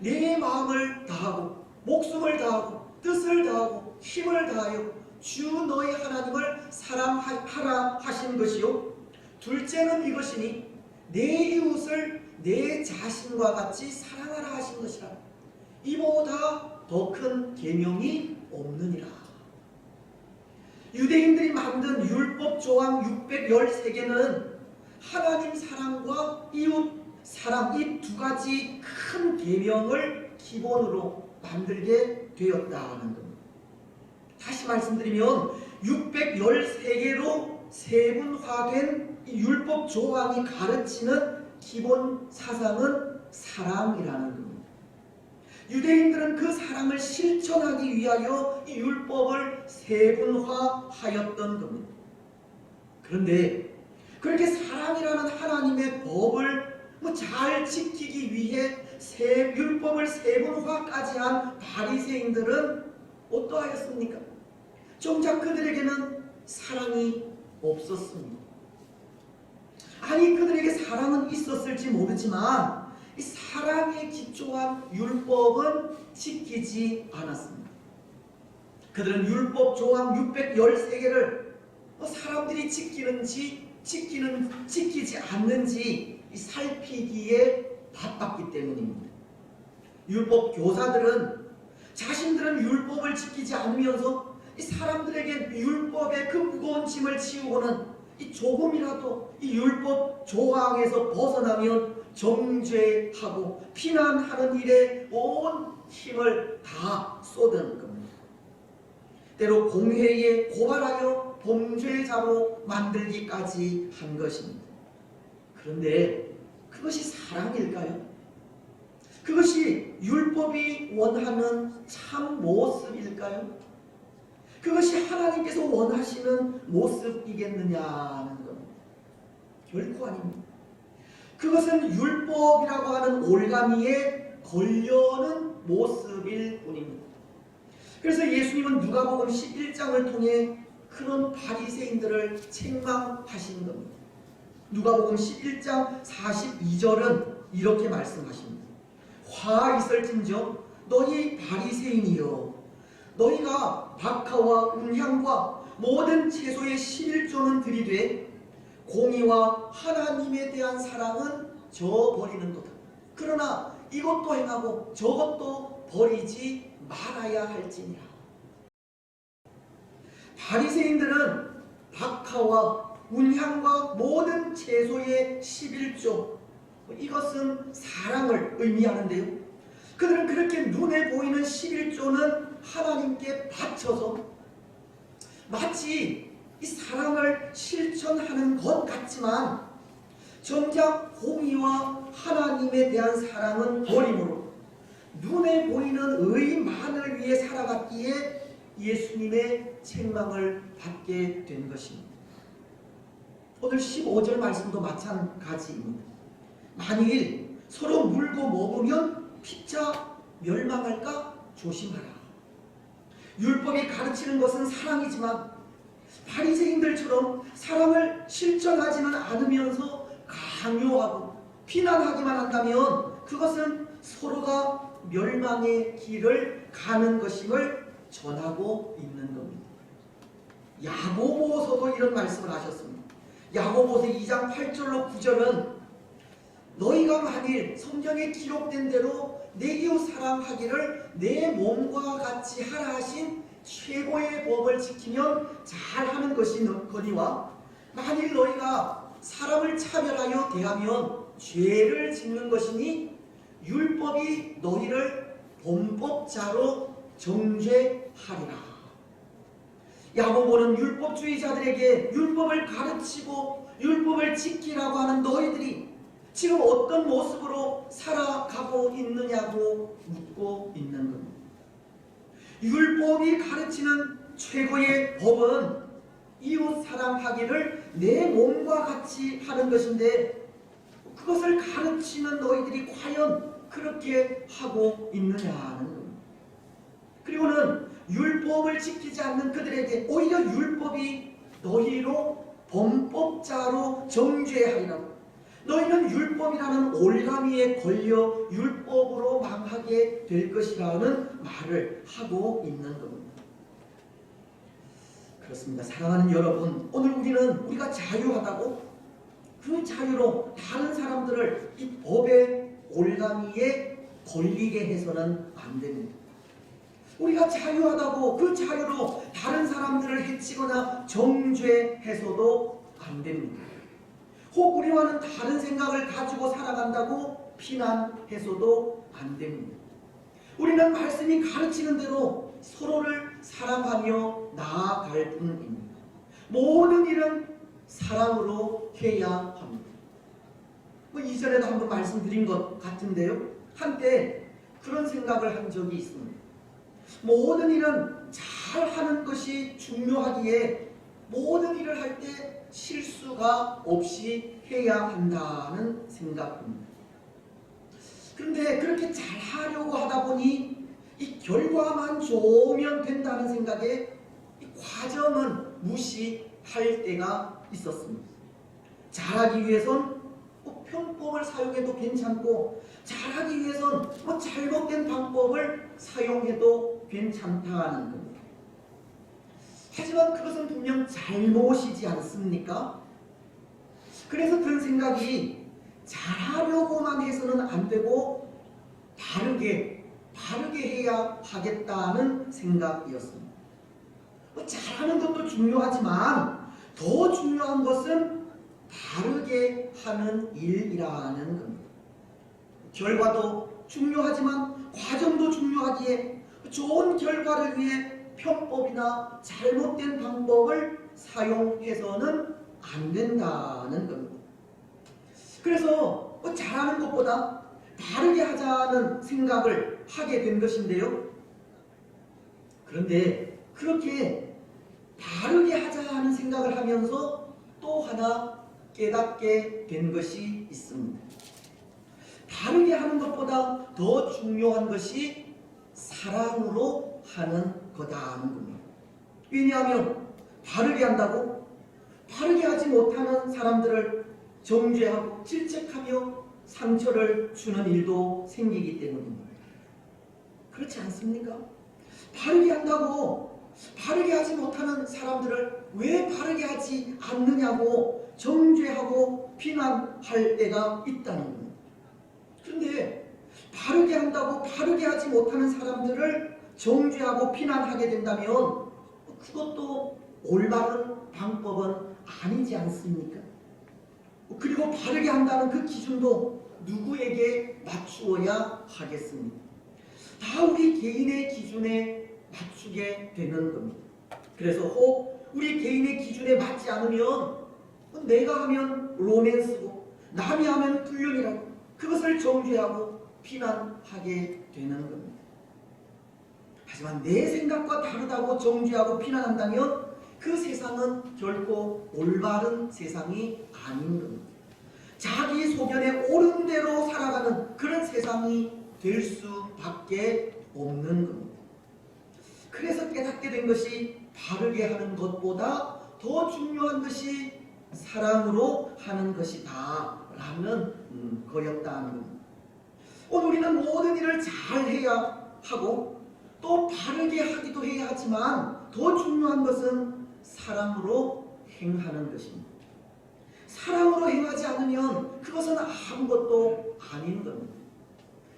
A: 내 마음을 다하고 목숨을 다하고 뜻을 다하고 힘을 다하여 주 너희 하나님을 사랑하라 하신 것이요. 둘째는 이것이니 내 이웃을 내 자신과 같이 사랑하라 하신 것이라. 이보다 더 큰 계명이 없느니라. 유대인들이 만든 율법 조항 613개는 하나님 사랑과 이웃 사랑 이 두 가지 큰 계명을 기본으로 만들게 되었다는 겁니다. 다시 말씀드리면 613개로 세분화된 이 율법 조항이 가르치는 기본 사상은 사랑이라는 겁니다. 유대인들은 그 사랑을 실천하기 위하여 이 율법을 세분화하였던 겁니다. 그런데 그렇게 사랑이라는 하나님의 법을 잘 지키기 위해 율법을 세분화까지 한 바리새인들은 어떠하였습니까? 정작 그들에게는 사랑이 없었습니다. 아니, 그들에게 사랑은 있었을지 모르지만 이 사랑에 기초한 율법은 지키지 않았습니다. 그들은 율법 조항 613개를 사람들이 지키지 않는지 살피기에 바빴기 때문입니다. 율법 교사들은 자신들은 율법을 지키지 않으면서 이 사람들에게 율법의 그 무거운 짐을 지우고는 조금이라도 이 율법 조항에서 벗어나면 정죄하고 비난하는 일에 온 힘을 다 쏟은 겁니다. 때로 공회에 고발하여 범죄자로 만들기까지 한 것입니다. 그런데 그것이 사랑일까요? 그것이 율법이 원하는 참 모습일까요? 그것이 하나님께서 원하시는 모습이겠느냐는 겁니다. 결코 아닙니다. 그것은 율법이라고 하는 올가미에 걸려는 모습일 뿐입니다. 그래서 예수님은 누가복음 11장을 통해 그런 바리새인들을 책망하신 겁니다. 누가복음 11장 42절은 이렇게 말씀하십니다. 화 있을진저 너희 바리새인이여, 너희가 박하와 음향과 모든 채소의 11조는 들이되 공의와 하나님에 대한 사랑은 저버리는도다. 그러나 이것도 행하고 저것도 버리지 말아야 할지니라. 바리새인들은 박하와 운향과 모든 채소의 11조, 이것은 사랑을 의미하는데요. 그들은 그렇게 눈에 보이는 11조는 하나님께 바쳐서 마치 이 사랑을 실천하는 것 같지만 정작 공의와 하나님에 대한 사랑은 버림으로 눈에 보이는 의만을 위해 살아갔기에 예수님의 책망을 받게 된 것입니다. 오늘 15절 말씀도 마찬가지입니다. 만일 서로 물고 먹으면 피차 멸망할까 조심하라. 율법이 가르치는 것은 사랑이지만 바리새인들처럼 사랑을 실천하지는 않으면서 강요하고 비난하기만 한다면 그것은 서로가 멸망의 길을 가는 것임을 전하고 있는 겁니다. 야고보서도 이런 말씀을 하셨습니다. 야고보서 2장 8절로 9절은 너희가 만일 성경에 기록된 대로 내 이웃 사랑하기를 내 몸과 같이 하라 하신 최고의 법을 지키면 잘하는 것이거니와 만일 너희가 사람을 차별하여 대하면 죄를 짓는 것이니 율법이 너희를 범법자로 정죄하리라. 야고보는 율법주의자들에게 율법을 가르치고 율법을 지키라고 하는 너희들이 지금 어떤 모습으로 살아가고 있느냐고 묻고 있는 겁니다. 율법이 가르치는 최고의 법은 이웃 사랑하기를 내 몸과 같이 하는 것인데 그것을 가르치는 너희들이 과연 그렇게 하고 있느냐는 겁니다. 그리고는 율법을 지키지 않는 그들에게 오히려 율법이 너희로 범법자로 정죄하리라고, 너희는 율법이라는 올가미에 걸려 율법으로 망하게 될 것이라는 말을 하고 있는 겁니다. 그렇습니다. 사랑하는 여러분, 오늘 우리가 자유하다고 그 자유로 다른 사람들을 이 법의 올가미에 걸리게 해서는 안 됩니다. 우리가 자유하다고 그 자유로 다른 사람들을 해치거나 정죄해서도 안 됩니다. 혹 우리와는 다른 생각을 가지고 살아간다고 비난해서도 안 됩니다. 우리는 말씀이 가르치는 대로 서로를 사랑하며 나아갈 뿐입니다. 모든 일은 사랑으로 해야 합니다. 이전에도 한번 말씀드린 것 같은데요. 한때 그런 생각을 한 적이 있습니다. 모든 일은 잘하는 것이 중요하기에 모든 일을 할 때 실수가 없이 해야 한다는 생각입니다. 그런데 그렇게 잘하려고 하다 보니 이 결과만 좋으면 된다는 생각에 이 과정은 무시할 때가 있었습니다. 잘하기 위해선 편법을 사용해도 괜찮고 잘하기 위해선 잘못된 방법을 사용해도 괜찮다는 겁니다. 하지만 그것은 분명 잘못이지 않습니까? 그래서 든 생각이 잘하려고만 해서는 안 되고 바르게 해야 하겠다는 생각이었습니다. 잘하는 것도 중요하지만 더 중요한 것은 바르게 하는 일이라는 겁니다. 결과도 중요하지만 과정도 중요하기에 좋은 결과를 위해 편법이나 잘못된 방법을 사용해서는 안 된다는 겁니다. 그래서 잘하는 것보다 바르게 하자는 생각을 하게 된 것인데요. 그런데 그렇게 바르게 하자 하는 생각을 하면서 또 하나 깨닫게 된 것이 있습니다. 바르게 하는 것보다 더 중요한 것이 사랑으로 하는 거다는 겁니다. 왜냐하면 바르게 한다고 바르게 하지 못하는 사람들을 정죄하고 질책하며 상처를 주는 일도 생기기 때문입니다. 그렇지 않습니까? 바르게 한다고 바르게 하지 못하는 사람들을 왜 바르게 하지 않느냐고 정죄하고 비난할 때가 있다는 겁니다. 그런데 바르게 한다고 바르게 하지 못하는 사람들을 정죄하고 비난하게 된다면 그것도 올바른 방법은 아니지 않습니까? 그리고 바르게 한다는 그 기준도 누구에게 맞추어야 하겠습니까? 다 우리 개인의 기준에 맞추게 되는 겁니다. 그래서 혹 우리 개인의 기준에 맞지 않으면 내가 하면 로맨스고 남이 하면 불륜이라고 그것을 정죄하고 비난하게 되는 겁니다. 하지만 내 생각과 다르다고 정죄하고 비난한다면 그 세상은 결코 올바른 세상이 아닌 겁니다. 자기 소견에 옳은 대로 살아가는 그런 세상이 될 수밖에 없는 겁니다. 그래서 깨닫게 된 것이 바르게 하는 것보다 더 중요한 것이 사랑으로 하는 것이다 라는 거였다는 겁니다. 오늘 우리는 모든 일을 잘 해야 하고 또 바르게 하기도 해야 하지만 더 중요한 것은 사랑으로 행하는 것입니다. 사랑으로 행하지 않으면 그것은 아무것도 아닌 겁니다.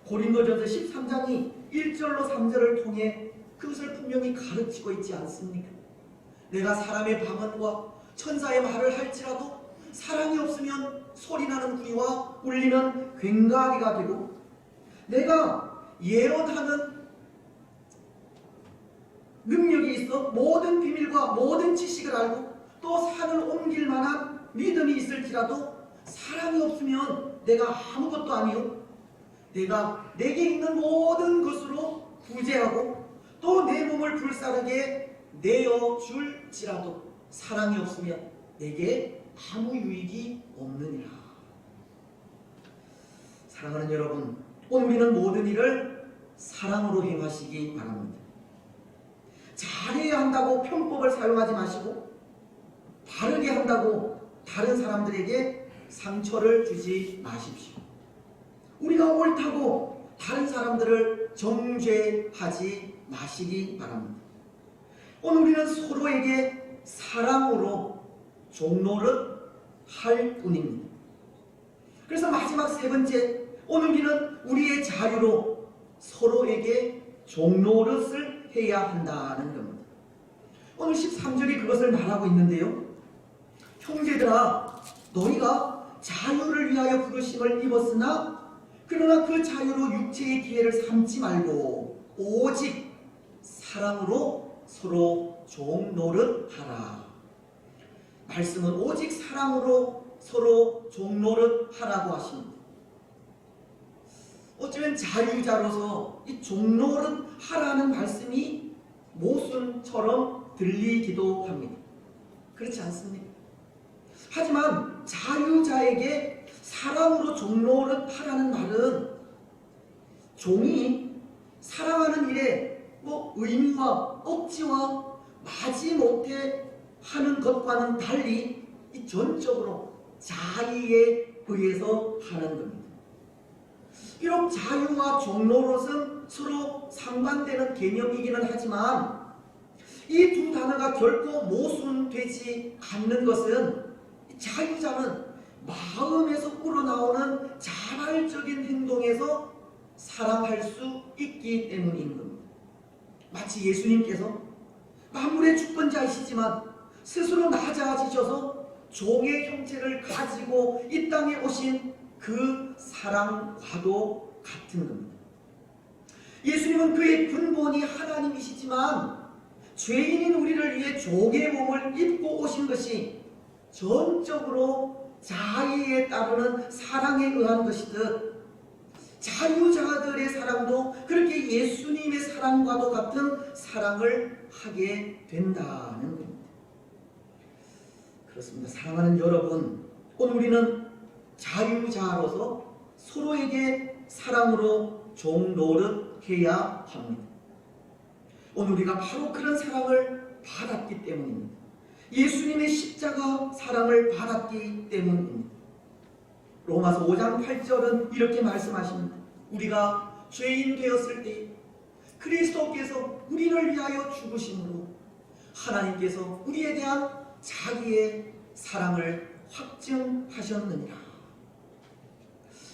A: 고린도전서 13장이 1절로 3절을 통해 그것을 분명히 가르치고 있지 않습니까? 내가 사람의 방언과 천사의 말을 할지라도 사랑이 없으면 소리나는 구리와 울리는 괭가리가 되고 내가 예언하는 능력이 있어 모든 비밀과 모든 지식을 알고 또 산을 옮길 만한 믿음이 있을지라도 사랑이 없으면 내가 아무것도 아니요 내가 내게 있는 모든 것으로 구제하고 또 내 몸을 불사르게 내어줄지라도 사랑이 없으면 내게 아무 유익이 없느니라. 사랑하는 여러분, 오늘 우리는 모든 일을 사랑으로 행하시기 바랍니다. 잘해야 한다고 편법을 사용하지 마시고 바르게 한다고 다른 사람들에게 상처를 주지 마십시오. 우리가 옳다고 다른 사람들을 정죄하지 마시기 바랍니다. 오늘 우리는 서로에게 사랑으로 종노릇 할 뿐입니다. 그래서 마지막 세 번째, 오늘 우리는 우리의 자유로 서로에게 종노릇을 해야 한다는 겁니다. 오늘 13절이 그것을 말하고 있는데요. 형제들아, 너희가 자유를 위하여 부르심을 입었으나 그러나 그 자유로 육체의 기회를 삼지 말고 오직 사랑으로 서로 종노릇하라. 말씀은 오직 사랑으로 서로 종노릇하라고 하십니다. 어쩌면 자유자로서 이 종노릇하라는 말씀이 모순처럼 들리기도 합니다. 그렇지 않습니까? 하지만 자유자에게 사랑으로 종노릇하라는 말은 종이 사랑하는 일에 의무와 억지와 마지못해 하는 것과는 달리 이 전적으로 자의에 의해서 하는 겁니다. 비록 자유와 종노릇은 서로 상반되는 개념이기는 하지만 이 두 단어가 결코 모순되지 않는 것은 자유자는 마음에서 우러나오는 자발적인 행동에서 사랑할 수 있기 때문인 겁니다. 마치 예수님께서 만물의 주권자이시지만 스스로 낮아지셔서 종의 형체를 가지고 이 땅에 오신 그 사랑과도 같은 겁니다. 예수님은 그의 근본이 하나님이시지만 죄인인 우리를 위해 종의 몸을 입고 오신 것이 전적으로 자의에 따르는 사랑에 의한 것이듯 자유자들의 사랑도 그렇게 예수님의 사랑과도 같은 사랑을 하게 된다는 겁니다. 그렇습니다. 사랑하는 여러분, 오늘 우리는 자유자로서 서로에게 사랑으로 종노릇해야 합니다. 오늘 우리가 바로 그런 사랑을 받았기 때문입니다. 예수님의 십자가 사랑을 받았기 때문입니다. 로마서 5장 8절은 이렇게 말씀하십니다. 우리가 죄인 되었을 때 그리스도께서 우리를 위하여 죽으심으로 하나님께서 우리에 대한 자기의 사랑을 확증하셨느니라.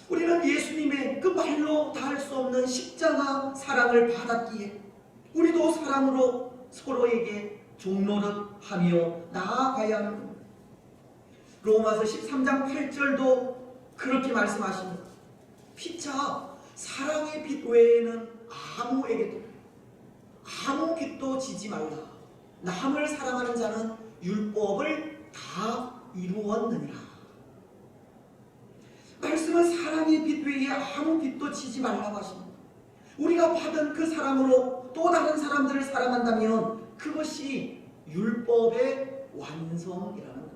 A: 우리는 예수님의 그 말로 다 할 수 없는 십자가 사랑을 받았기에 우리도 사랑으로 서로에게 종노릇하며 나아가야 하는 겁니다. 로마서 13장 8절도 그렇게 말씀하십니다. 피차 사랑의 빛 외에는 아무에게도 아무 빛도 지지 말라. 남을 사랑하는 자는 율법을 다 이루었느니라. 말씀은 사랑의 빛 외에 아무 빛도 지지 말라고 하십니다. 우리가 받은 그 사랑으로 또 다른 사람들을 사랑한다면 그것이 율법의 완성이라는 겁니다.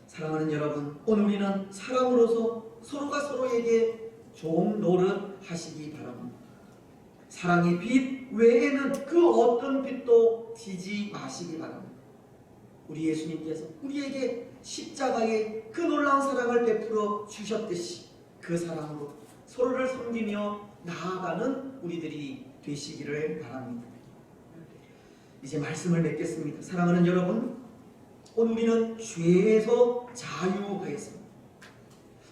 A: 사랑하는 여러분, 오늘 우리는 사랑으로서 서로가 서로에게 종 노릇하시기 바랍니다. 사랑의 빛 외에는 그 어떤 빛도 지지 마시기 바랍니다. 우리 예수님께서 우리에게 십자가의 그 놀라운 사랑을 베풀어 주셨듯이 그 사랑으로 서로를 섬기며 나아가는 우리들이 되시기를 바랍니다. 이제 말씀을 맺겠습니다. 사랑하는 여러분, 오늘 우리는 죄에서 자유하였습니다.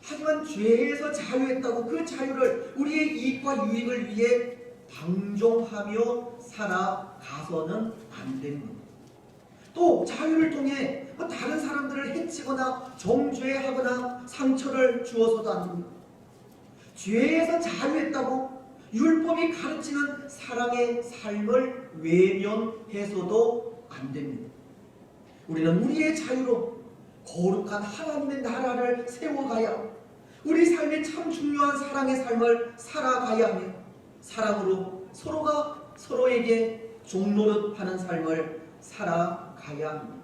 A: 하지만 죄에서 자유했다고 그 자유를 우리의 이익과 유익을 위해 방종하며 살아가서는 안 됩니다. 또 자유를 통해 다른 사람들을 해치거나 정죄하거나 상처를 주어서도 안 됩니다. 죄에서 자유했다고 율법이 가르치는 사랑의 삶을 외면해서도 안 됩니다. 우리는 우리의 자유로 거룩한 하나님의 나라를 세워가야, 우리 삶에 참 중요한 사랑의 삶을 살아가야 하며 사랑으로 서로가 서로에게 종노릇하는 삶을 살아가야 합니다.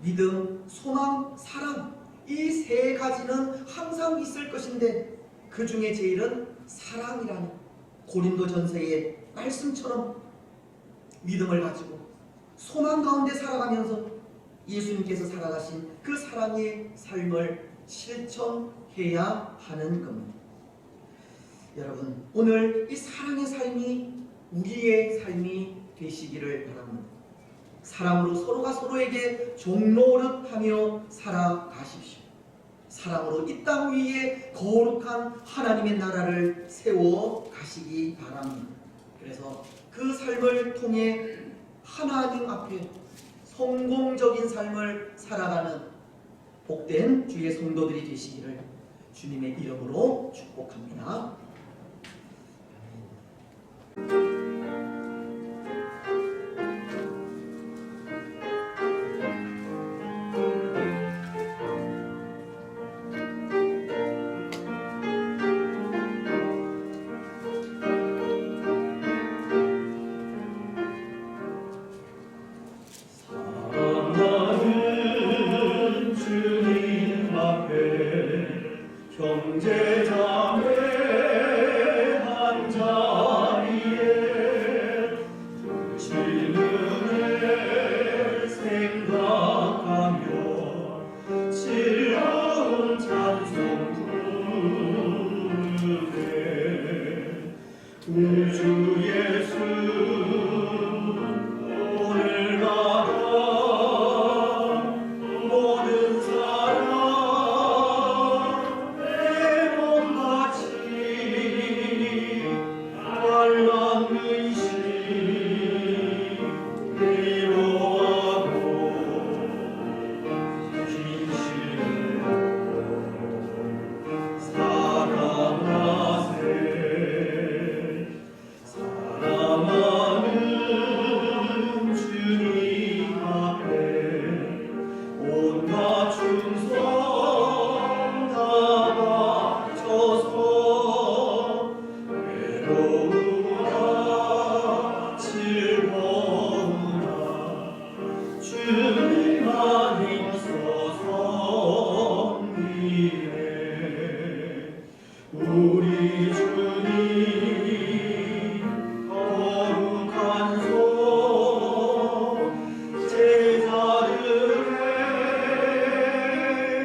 A: 믿음, 소망, 사랑, 이 세 가지는 항상 있을 것인데 그 중에 제일은 사랑이라는 고린도전서의 말씀처럼 믿음을 가지고 소망 가운데 살아가면서 예수님께서 살아가신 그 사랑의 삶을 실천해야 하는 겁니다. 여러분, 오늘 이 사랑의 삶이 우리의 삶이 되시기를 바랍니다. 사랑으로 서로가 서로에게 종노릇하며 살아가십시오. 사랑으로 이 땅 위에 거룩한 하나님의 나라를 세워 가시기 바랍니다. 그래서 그 삶을 통해 하나님 앞에 성공적인 삶을 살아가는 복된 주의 성도들이 되시기를 주님의 이름으로 축복합니다.
C: 형제자매 한자리에 진은혜 생각하며 즐거운 찬송 부르네. 우주 예수 외로우나 즐거우나 주님만 있어서 미래 우리 주님 거룩한 손 제자들의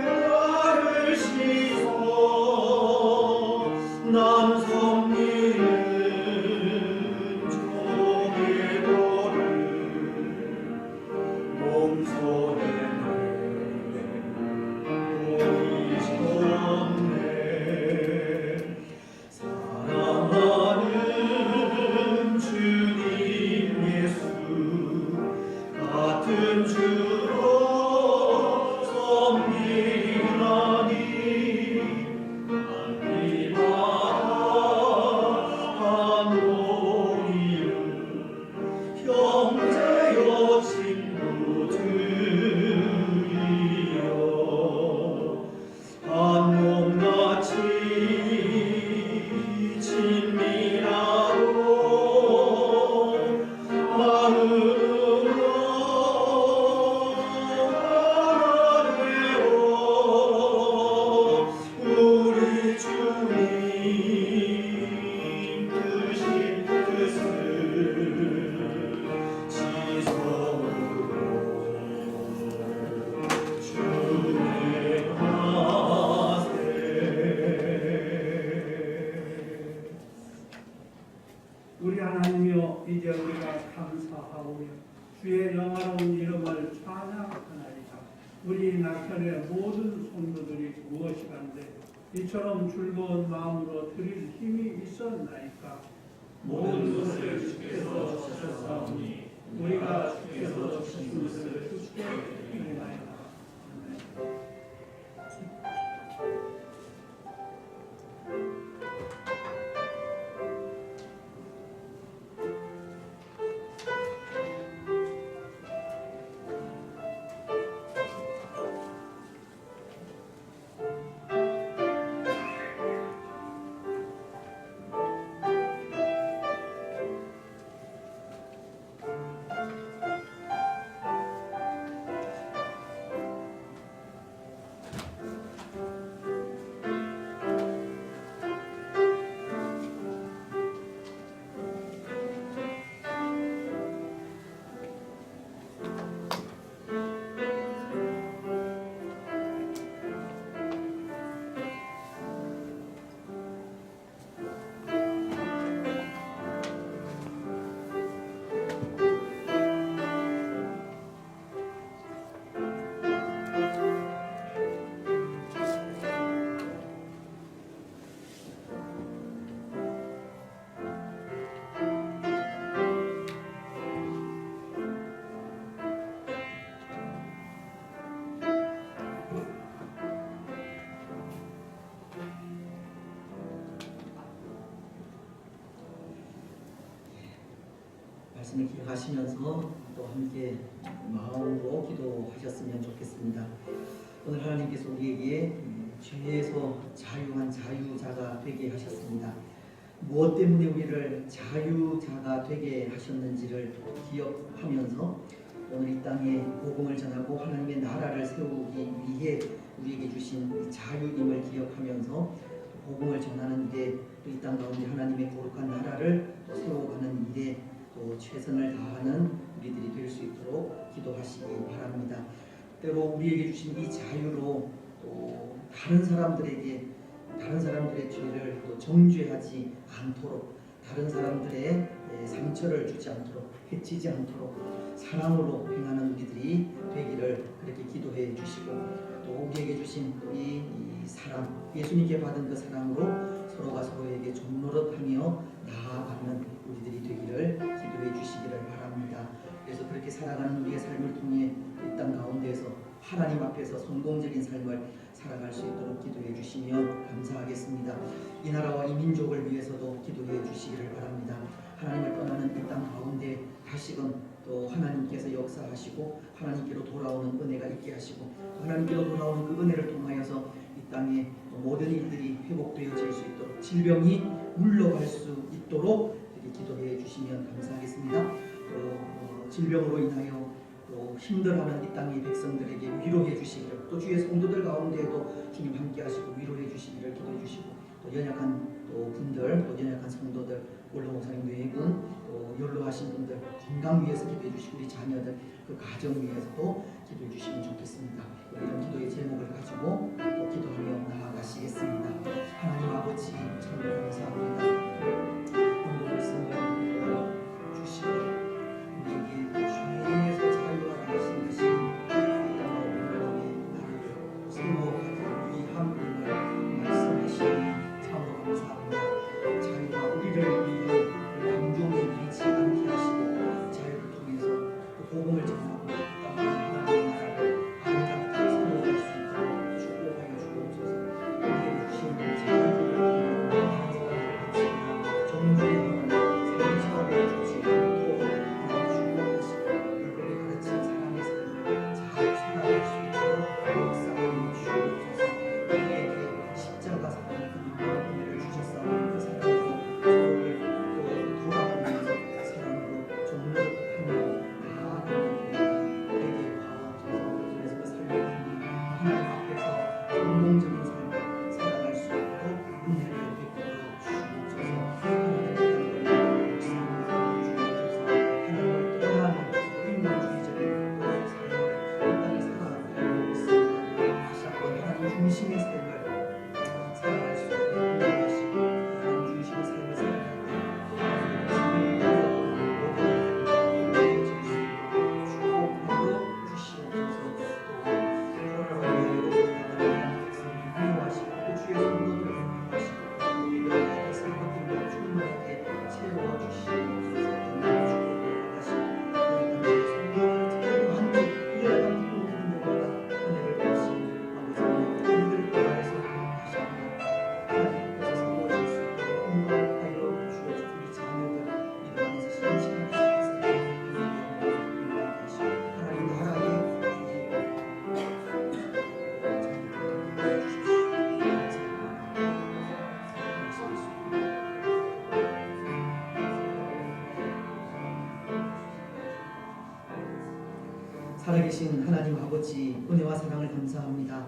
C: 발을 씻어 남성미는 조개도를 몸소는 보이셨네 사랑하는 주님 예수 같은 주로 섬기라니 감동이요 형제여 친구들이여 한 몸같이 친밀하고 마음으로 하나 되어 우리 주님 뜻인 뜻을 지성으로 준행하세
B: 우리 하나님이여 이제 우리가 감사하오며 주의 영화로운 이름을 찬양하나이다. 우리 낙현의 모든 성도들이 무엇이간데 이처럼 즐거운 마음으로 드릴 힘이 있었나이까.
C: 모든 것을 주께서 주셨사오니
B: 우리가 주께서 주신 것을 주께 드리나이다.
A: 말씀을 기억하시면서 또 함께 마음으로 기도하셨으면 좋겠습니다. 오늘 하나님께서 우리에게 죄에서 자유한 자유자가 되게 하셨습니다. 무엇 때문에 우리를 자유자가 되게 하셨는지를 기억하면서 오늘 이 땅에 복음을 전하고 하나님의 나라를 세우기 위해 우리에게 주신 이 자유임을 기억하면서 복음을 전하는 일에 또 이 땅 가운데 하나님의 거룩한 나라를 또 세워가는 일에 또 최선을 다하는 우리들이 될 수 있도록 기도하시기 바랍니다. 때로 우리에게 주신 이 자유로 또 다른 사람들의 죄를 또 정죄하지 않도록, 다른 사람들의 상처를 주지 않도록, 해치지 않도록 사랑으로 행하는 우리들이 되기를 그렇게 기도해 주시고, 또 우리에게 주신 이 사랑, 예수님께 받은 그 사랑으로 서로가 서로에게 좀 노릇하며 나아가는 우리들이 되기를 기도해 주시기를 바랍니다. 그래서 그렇게 살아가는 우리의 삶을 통해 이 땅 가운데에서 하나님 앞에서 성공적인 삶을 살아갈 수 있도록 기도해 주시면 감사하겠습니다. 이 나라와 이 민족을 위해서도 기도해 주시기를 바랍니다. 하나님을 떠나는 이 땅 가운데 다시금 또 하나님께서 역사하시고 하나님께로 돌아오는 은혜가 있게 하시고, 하나님께로 돌아오는 그 은혜를 통하여서 이 땅에 모든 일들이 회복되어질 수 있도록, 질병이 물러갈 수 있도록 이렇게 기도해 주시면 감사하겠습니다. 또 질병으로 인하여 또 힘들어하는 이 땅의 백성들에게 위로해 주시기를, 또 주의 성도들 가운데에도 주님 함께 하시고 위로해 주시기를 기도해 주시고, 또 연약한 또 분들, 또 연약한 성도들, 원로 목사님 외군, 또 연로하신 분들 건강 위해서 기도해 주시고, 우리 자녀들 그 가정 위해서도 기도해 주시면 좋겠습니다. 이런 기도의 제목을 가지고 또 기도하며 나아가시겠습니다. 하나님 아버지 참 감사합니다. 오늘 말씀을 주시고 우리에게 죄에서 자유하게 하신 것이 땅의 나라를 세워가기 위함임을 말씀하시니 참으로 감사합니다. 자유가 우리를 위해 방종이 되지 않게 하시고, 자유를 통해서 그 복음을 전하고 땅의 하나님의 나라를 아름답게 세워갈 수 있도록 축복하여 주옵소서. 우리에게 주신 자유를 정죄의 힘을 상처를 주지 않고 축복하시고, 율법에 가르친 사랑의 삶을 잘 살아갈 수 있도록 역사하여 주옵소서. 우리에게 십자가 사랑의 은혜를 주셨사오니 그 사랑으로 서로를 또 돌아보면서 사랑으로 정력하며 나아가는 우리에게 가옵소서. 그래서 그 삶을 통해 하나님 앞에서 성공적인 삶을 살아갈 수 있도록 은혜를 베풀어 주옵소서. 하나님을 떠나는 인간주의적인 삶을 이 땅에 살아가고 있습니다. 다시 한번 하나님 중심의 삶을 살아갈 수 있게 인도하시고, 하나님 중심의 삶을 살아갈 때 축복하여 주시옵소서. 또 코로나로 인하여 백성을 위로하시고, 또 주의 성도들을 위로하시고, 우리가 슬픔들로 충만하게 채워주시옵소서. 살아계신 하나님 아버지, 은혜와 사랑을 감사합니다.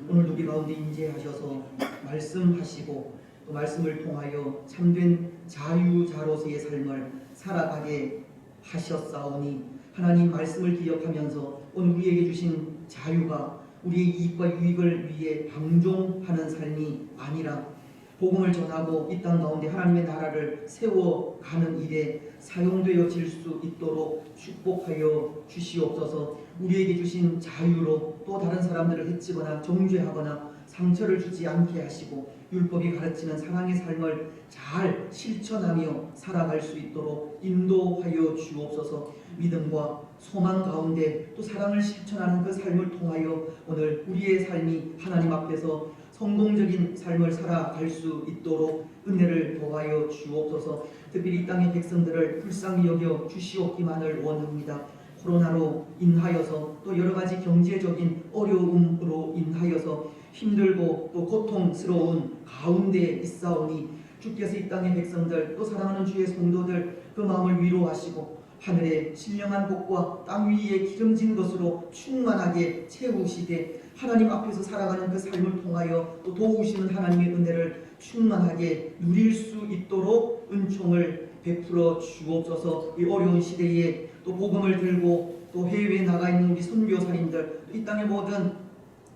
A: 오늘 우리 가운데 임재하셔서 말씀하시고, 또 말씀을 통하여 참된 자유자로서의 삶을 살아가게 하셨사오니, 하나님 말씀을 기억하면서 오늘 우리에게 주신 자유가 우리의 이익과 유익을 위해 방종하는 삶이 아니라 복음을 전하고 이 땅 가운데 하나님의 나라를 세워가는 일에 사용되어질 수 있도록 축복하여 주시옵소서. 우리에게 주신 자유로 또 다른 사람들을 해치거나 정죄하거나 상처를 주지 않게 하시고, 율법이 가르치는 사랑의 삶을 잘 실천하며 살아갈 수 있도록 인도하여 주옵소서. 믿음과 소망 가운데 또 사랑을 실천하는 그 삶을 통하여 오늘 우리의 삶이 하나님 앞에서 성공적인 삶을 살아갈 수 있도록 은혜를 더하여 주옵소서. 특별히 이 땅의 백성들을 불쌍히 여겨 주시옵기만을 원합니다. 코로나로 인하여서 또 여러 가지 경제적인 어려움으로 인하여서 힘들고 또 고통스러운 가운데 있사오니, 주께서 이 땅의 백성들 또 사랑하는 주의 성도들 그 마음을 위로하시고, 하늘의 신령한 복과 땅 위에 기름진 것으로 충만하게 채우시되, 하나님 앞에서 살아가는 그 삶을 통하여 또 도우시는 하나님의 은혜를 충만하게 누릴 수 있도록 은총을 베풀어 주옵소서. 이 어려운 시대에 또 복음을 들고 또 해외에 나가 있는 우리 선교사님들, 이 땅의 모든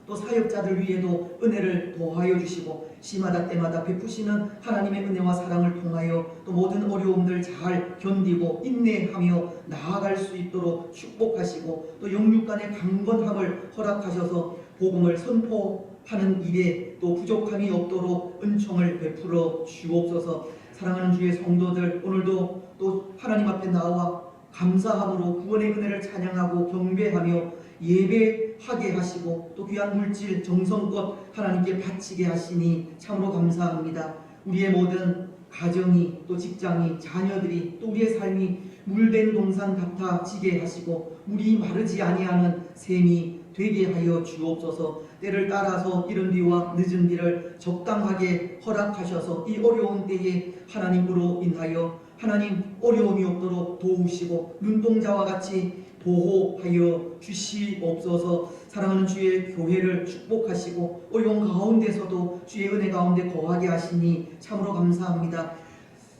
A: 또 사역자들 위에도 은혜를 더하여 주시고, 시마다 때마다 베푸시는 하나님의 은혜와 사랑을 통하여 또 모든 어려움들 잘 견디고 인내하며 나아갈 수 있도록 축복하시고, 또 영육 간의 강건함을 허락하셔서 복음을 선포하는 일에 또 부족함이 없도록 은총을 베풀어 주옵소서. 사랑하는 주의 성도들, 오늘도 또 하나님 앞에 나와 감사함으로 구원의 은혜를 찬양하고 경배하며 예배하게 하시고, 또 귀한 물질 정성껏 하나님께 바치게 하시니 참으로 감사합니다. 우리의 모든 가정이 또 직장이 자녀들이 또 우리의 삶이 물된 동산 같아지게 하시고, 물이 마르지 아니하는 샘이 되게 하여 주옵소서. 때를 따라서 이른 비와 늦은 비를 적당하게 허락하셔서 이 어려운 때에 하나님으로 인하여 하나님 어려움이 없도록 도우시고 눈동자와 같이 보호하여 주시옵소서. 사랑하는 주의 교회를 축복하시고 어려운 가운데서도 주의 은혜 가운데 거하게 하시니 참으로 감사합니다.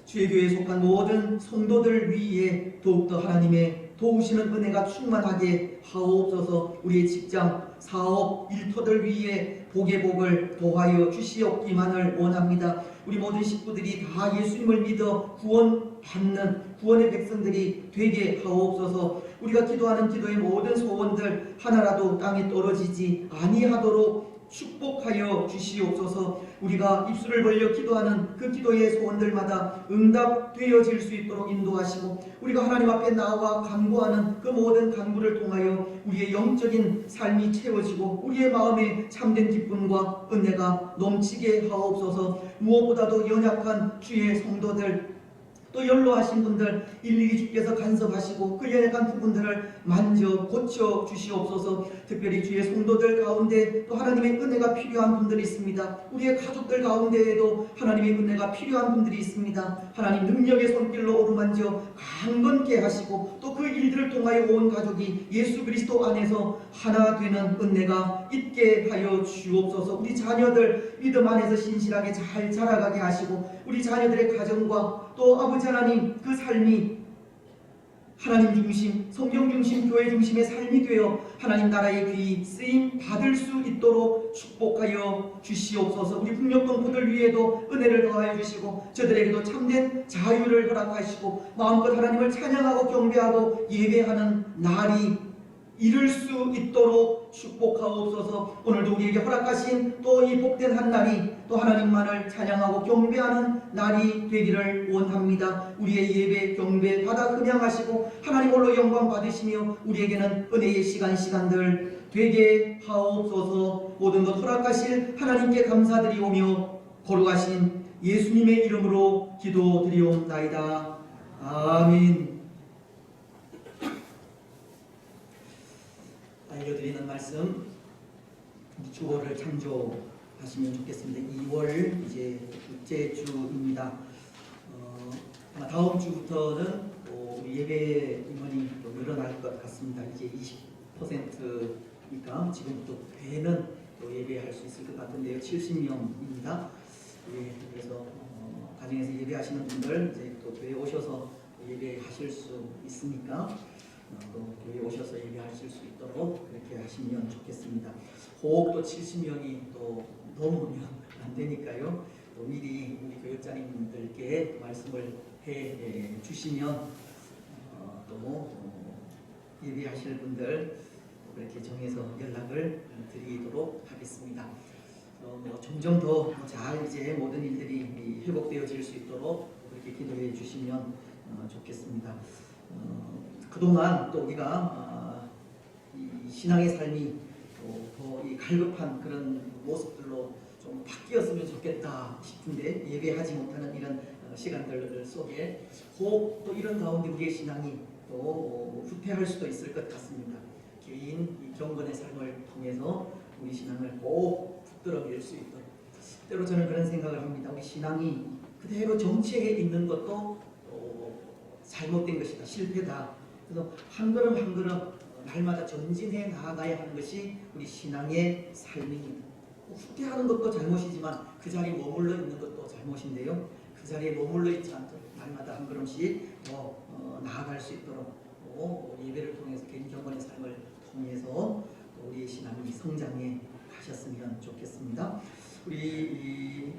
A: 주의 교회에 속한 모든 성도들 위에 더욱더 하나님의 도우시는 은혜가 충만하게 하옵소서. 우리의 직장, 사업, 일터들 위에 복의 복을 더하여 주시옵기만을 원합니다. 우리 모든 식구들이 다 예수님을 믿어 구원받는 구원의 백성들이 되게 하옵소서. 우리가 기도하는 기도의 모든 소원들 하나라도 땅에 떨어지지 아니하도록 축복하여 주시옵소서. 우리가 입술을 벌려 기도하는 그 기도의 소원들마다 응답되어질 수 있도록 인도하시고 우리가 하나님 앞에 나와 간구하는 그 모든 간구를 통하여 우리의 영적인 삶이 채워지고 우리의 마음에 참된 기쁨과 은혜가 넘치게 하옵소서. 무엇보다도 연약한 주의 성도들 또 연로하신 분들 일일이 주께서 간섭하시고 그 연약한 부분들을 만져 고쳐 주시옵소서. 특별히 주의 성도들 가운데 또 하나님의 은혜가 필요한 분들이 있습니다. 우리의 가족들 가운데에도 하나님의 은혜가 필요한 분들이 있습니다. 하나님 능력의 손길로 오르만져 강건케 하시고 또 그 일들을 통하여 온 가족이 예수 그리스도 안에서 하나 되는 은혜가 있게 하여 주옵소서. 우리 자녀들 믿음 안에서 신실하게 잘 자라가게 하시고 우리 자녀들의 가정과 또 아버지 하나님 그 삶이 하나님 중심, 성경 중심, 교회 중심의 삶이 되어 하나님 나라의 귀히 쓰임 받을 수 있도록 축복하여 주시옵소서. 우리 북녘동포들 위에도 은혜를 더하여 주시고 저들에게도 참된 자유를 허락하시고 마음껏 하나님을 찬양하고 경배하고 예배하는 날이 이룰 수 있도록 축복하옵소서. 오늘도 우리에게 허락하신 또 이 복된 한 날이 또 하나님만을 찬양하고 경배하는 날이 되기를 원합니다. 우리의 예배 경배 받아 흠양하시고 하나님 홀로 영광 받으시며 우리에게는 은혜의 시간들 되게 하옵소서. 모든 것 허락하실 하나님께 감사드리오며 거룩하신 예수님의 이름으로 기도드리옵나이다. 아멘. 알려드리는 말씀 주어를 참조하시면 좋겠습니다. 2월 이제 둘째 주입니다. 아마 다음 주부터는 우리 예배 인원이 또 늘어날 것 같습니다. 이제 20%니까 지금부터 배는 또 예배할 수 있을 것 같은데요. 70명입니다. 예, 그래서 가정에서 예배하시는 분들 이제 또 교회 오셔서 예배하실 수 있으니까 또 교회 오셔서 예배하실 수 있도록 그렇게 하시면 좋겠습니다. 혹 또 70명이 또 넘으면 안 되니까요. 또 미리 우리 교육자님들께 말씀을 해 주시면 또 예배하실 분들 그렇게 정해서 연락을 드리도록 하겠습니다. 점점 더 잘 이제 모든 일들이 회복되어질 수 있도록 그렇게 기도해 주시면 좋겠습니다. 그동안 또 우리가 이 신앙의 삶이 더 이 갈급한 그런 모습들로 좀 바뀌었으면 좋겠다 싶은데 예배하지 못하는 이런 시간들 속에 혹 또 이런 가운데 우리의 신앙이 또 후퇴할 수도 있을 것 같습니다. 개인 이 경건의 삶을 통해서 우리 신앙을 꼭 붙들어낼 수 있도록 때로 저는 그런 생각을 합니다. 우리 신앙이 그대로 정치에 있는 것도 잘못된 것이다, 실패다. 그래서 한 걸음 한 걸음 날마다 전진해 나아가야 하는 것이 우리 신앙의 삶입니다. 후퇴하는 것도 잘못이지만 그 자리에 머물러 있는 것도 잘못인데요. 그 자리에 머물러 있지 않도록 날마다 한 걸음씩 더 나아갈 수 있도록 예배를 통해서 개인 경건의 삶을 통해서 우리의 신앙이 성장해 가셨으면 좋겠습니다. 우리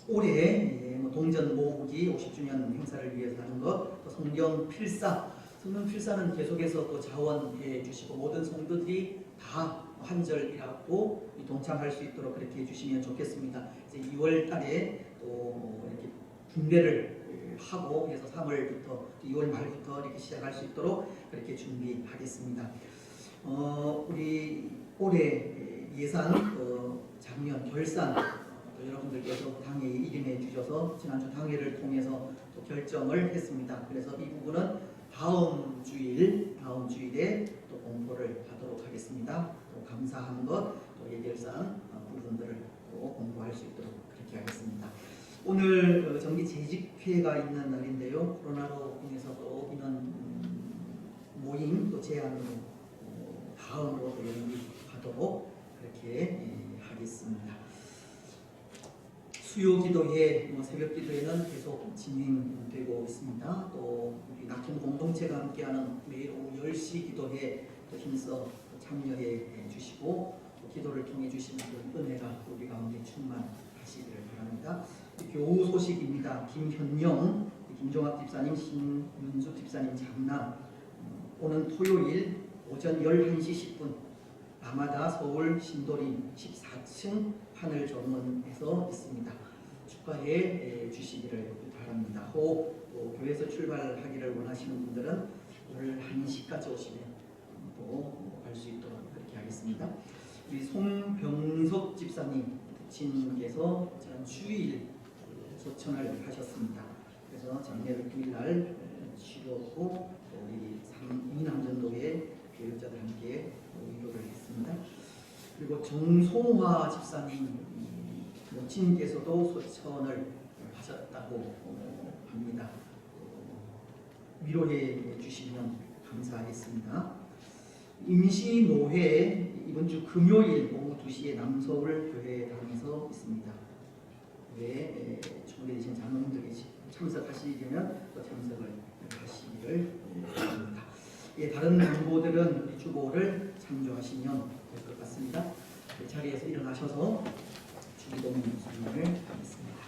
A: 올해 동전 모으기 50주년 행사를 위해서 하는 것, 또 성경 필사, 성경 필사는 계속해서 또 자원해 주시고 모든 성도들이 다 한 절이라고 동참할 수 있도록 그렇게 해주시면 좋겠습니다. 이제 2월 달에 또 이렇게 분배를 하고 해서 3월부터 2월 말부터 이렇게 시작할 수 있도록 그렇게 준비하겠습니다. 우리 올해 예산 작년 결산 여러분들께서 당회에 일임해 주셔서 지난주 당회를 통해서 또 결정을 했습니다. 그래서 이 부분은 다음 주일에 또 공부를 하도록 하겠습니다. 또 감사한 것, 또 예결상 부분들을 또 공부할 수 있도록 그렇게 하겠습니다. 오늘 정기 재직회가 있는 날인데요. 코로나로 인해서 또 이런 모임 또 제한으로 다음으로 또 연기하도록 그렇게 하겠습니다. 수요 기도회, 새벽 기도회는 계속 진행되고 있습니다. 또 우리 낙동 공동체가 함께하는 매일 오후 10시 기도회 또 힘써 참여해 주시고 또 기도를 통해 주시는 그 은혜가 우리 가운데 충만하시기를 바랍니다. 교우 소식입니다. 김현영, 김종학 집사님, 신윤수 집사님 장남 오는 토요일 오전 11시 10분 라마다 서울 신도림 14층 하늘정원에서 있습니다. 축하해 주시기를 바랍니다. 혹 교회에서 출발하기를 원하시는 분들은 오늘 1시까지 오시면 또 갈 수 있도록 그렇게 하겠습니다. 우리 송병석 집사님 부친께서 지난 주일 소천을 하셨습니다. 그래서 장례를 주일날 치르고 우리 이남전도회 교육자들 함께 위로를 했습니다. 그리고 정송화 집사님 모친께서도 소천을 하셨다고 합니다. 위로해 주시면 감사하겠습니다. 임시노회 이번 주 금요일 오후 2시에 남서울 교회당에서 있습니다. 왜 준비되신 장로님들이 참석하시려면 또 참석을 하시기를 바랍니다. 다른 정보들은 주보를 참조하시면 될 것 같습니다. 자리에서 일어나셔서 주기도문 수행을 하겠습니다.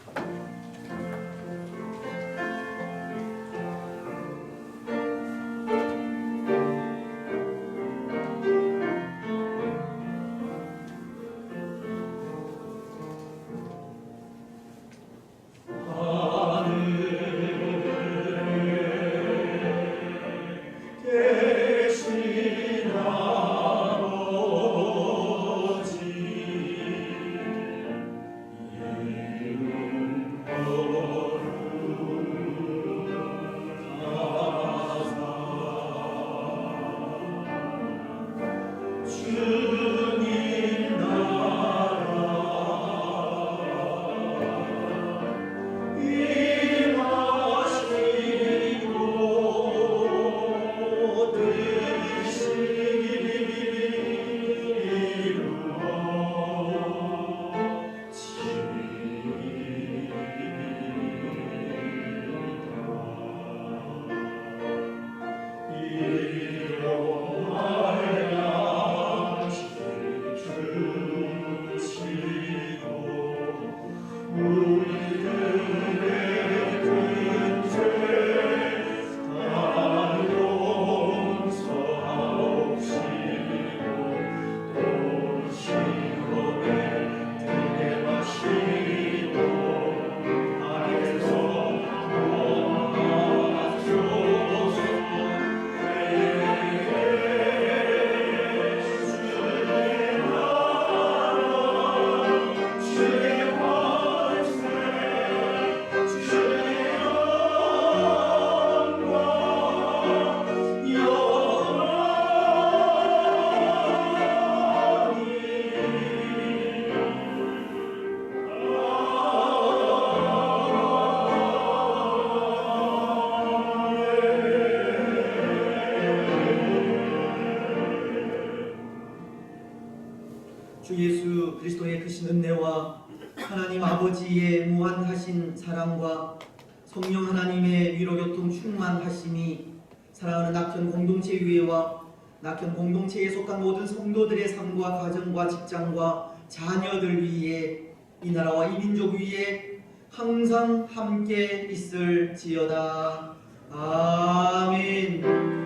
A: 주 예수 그리스도의 크신 은혜와 하나님 아버지의 무한하신 사랑과 성령 하나님의 위로교통 충만하심이 사랑하는 낙현 공동체 위에와 낙현 공동체에 속한 모든 성도들의 삶과 가정과 직장과 자녀들 위에 이 나라와 이 민족 위에 항상 함께 있을지어다. 아멘.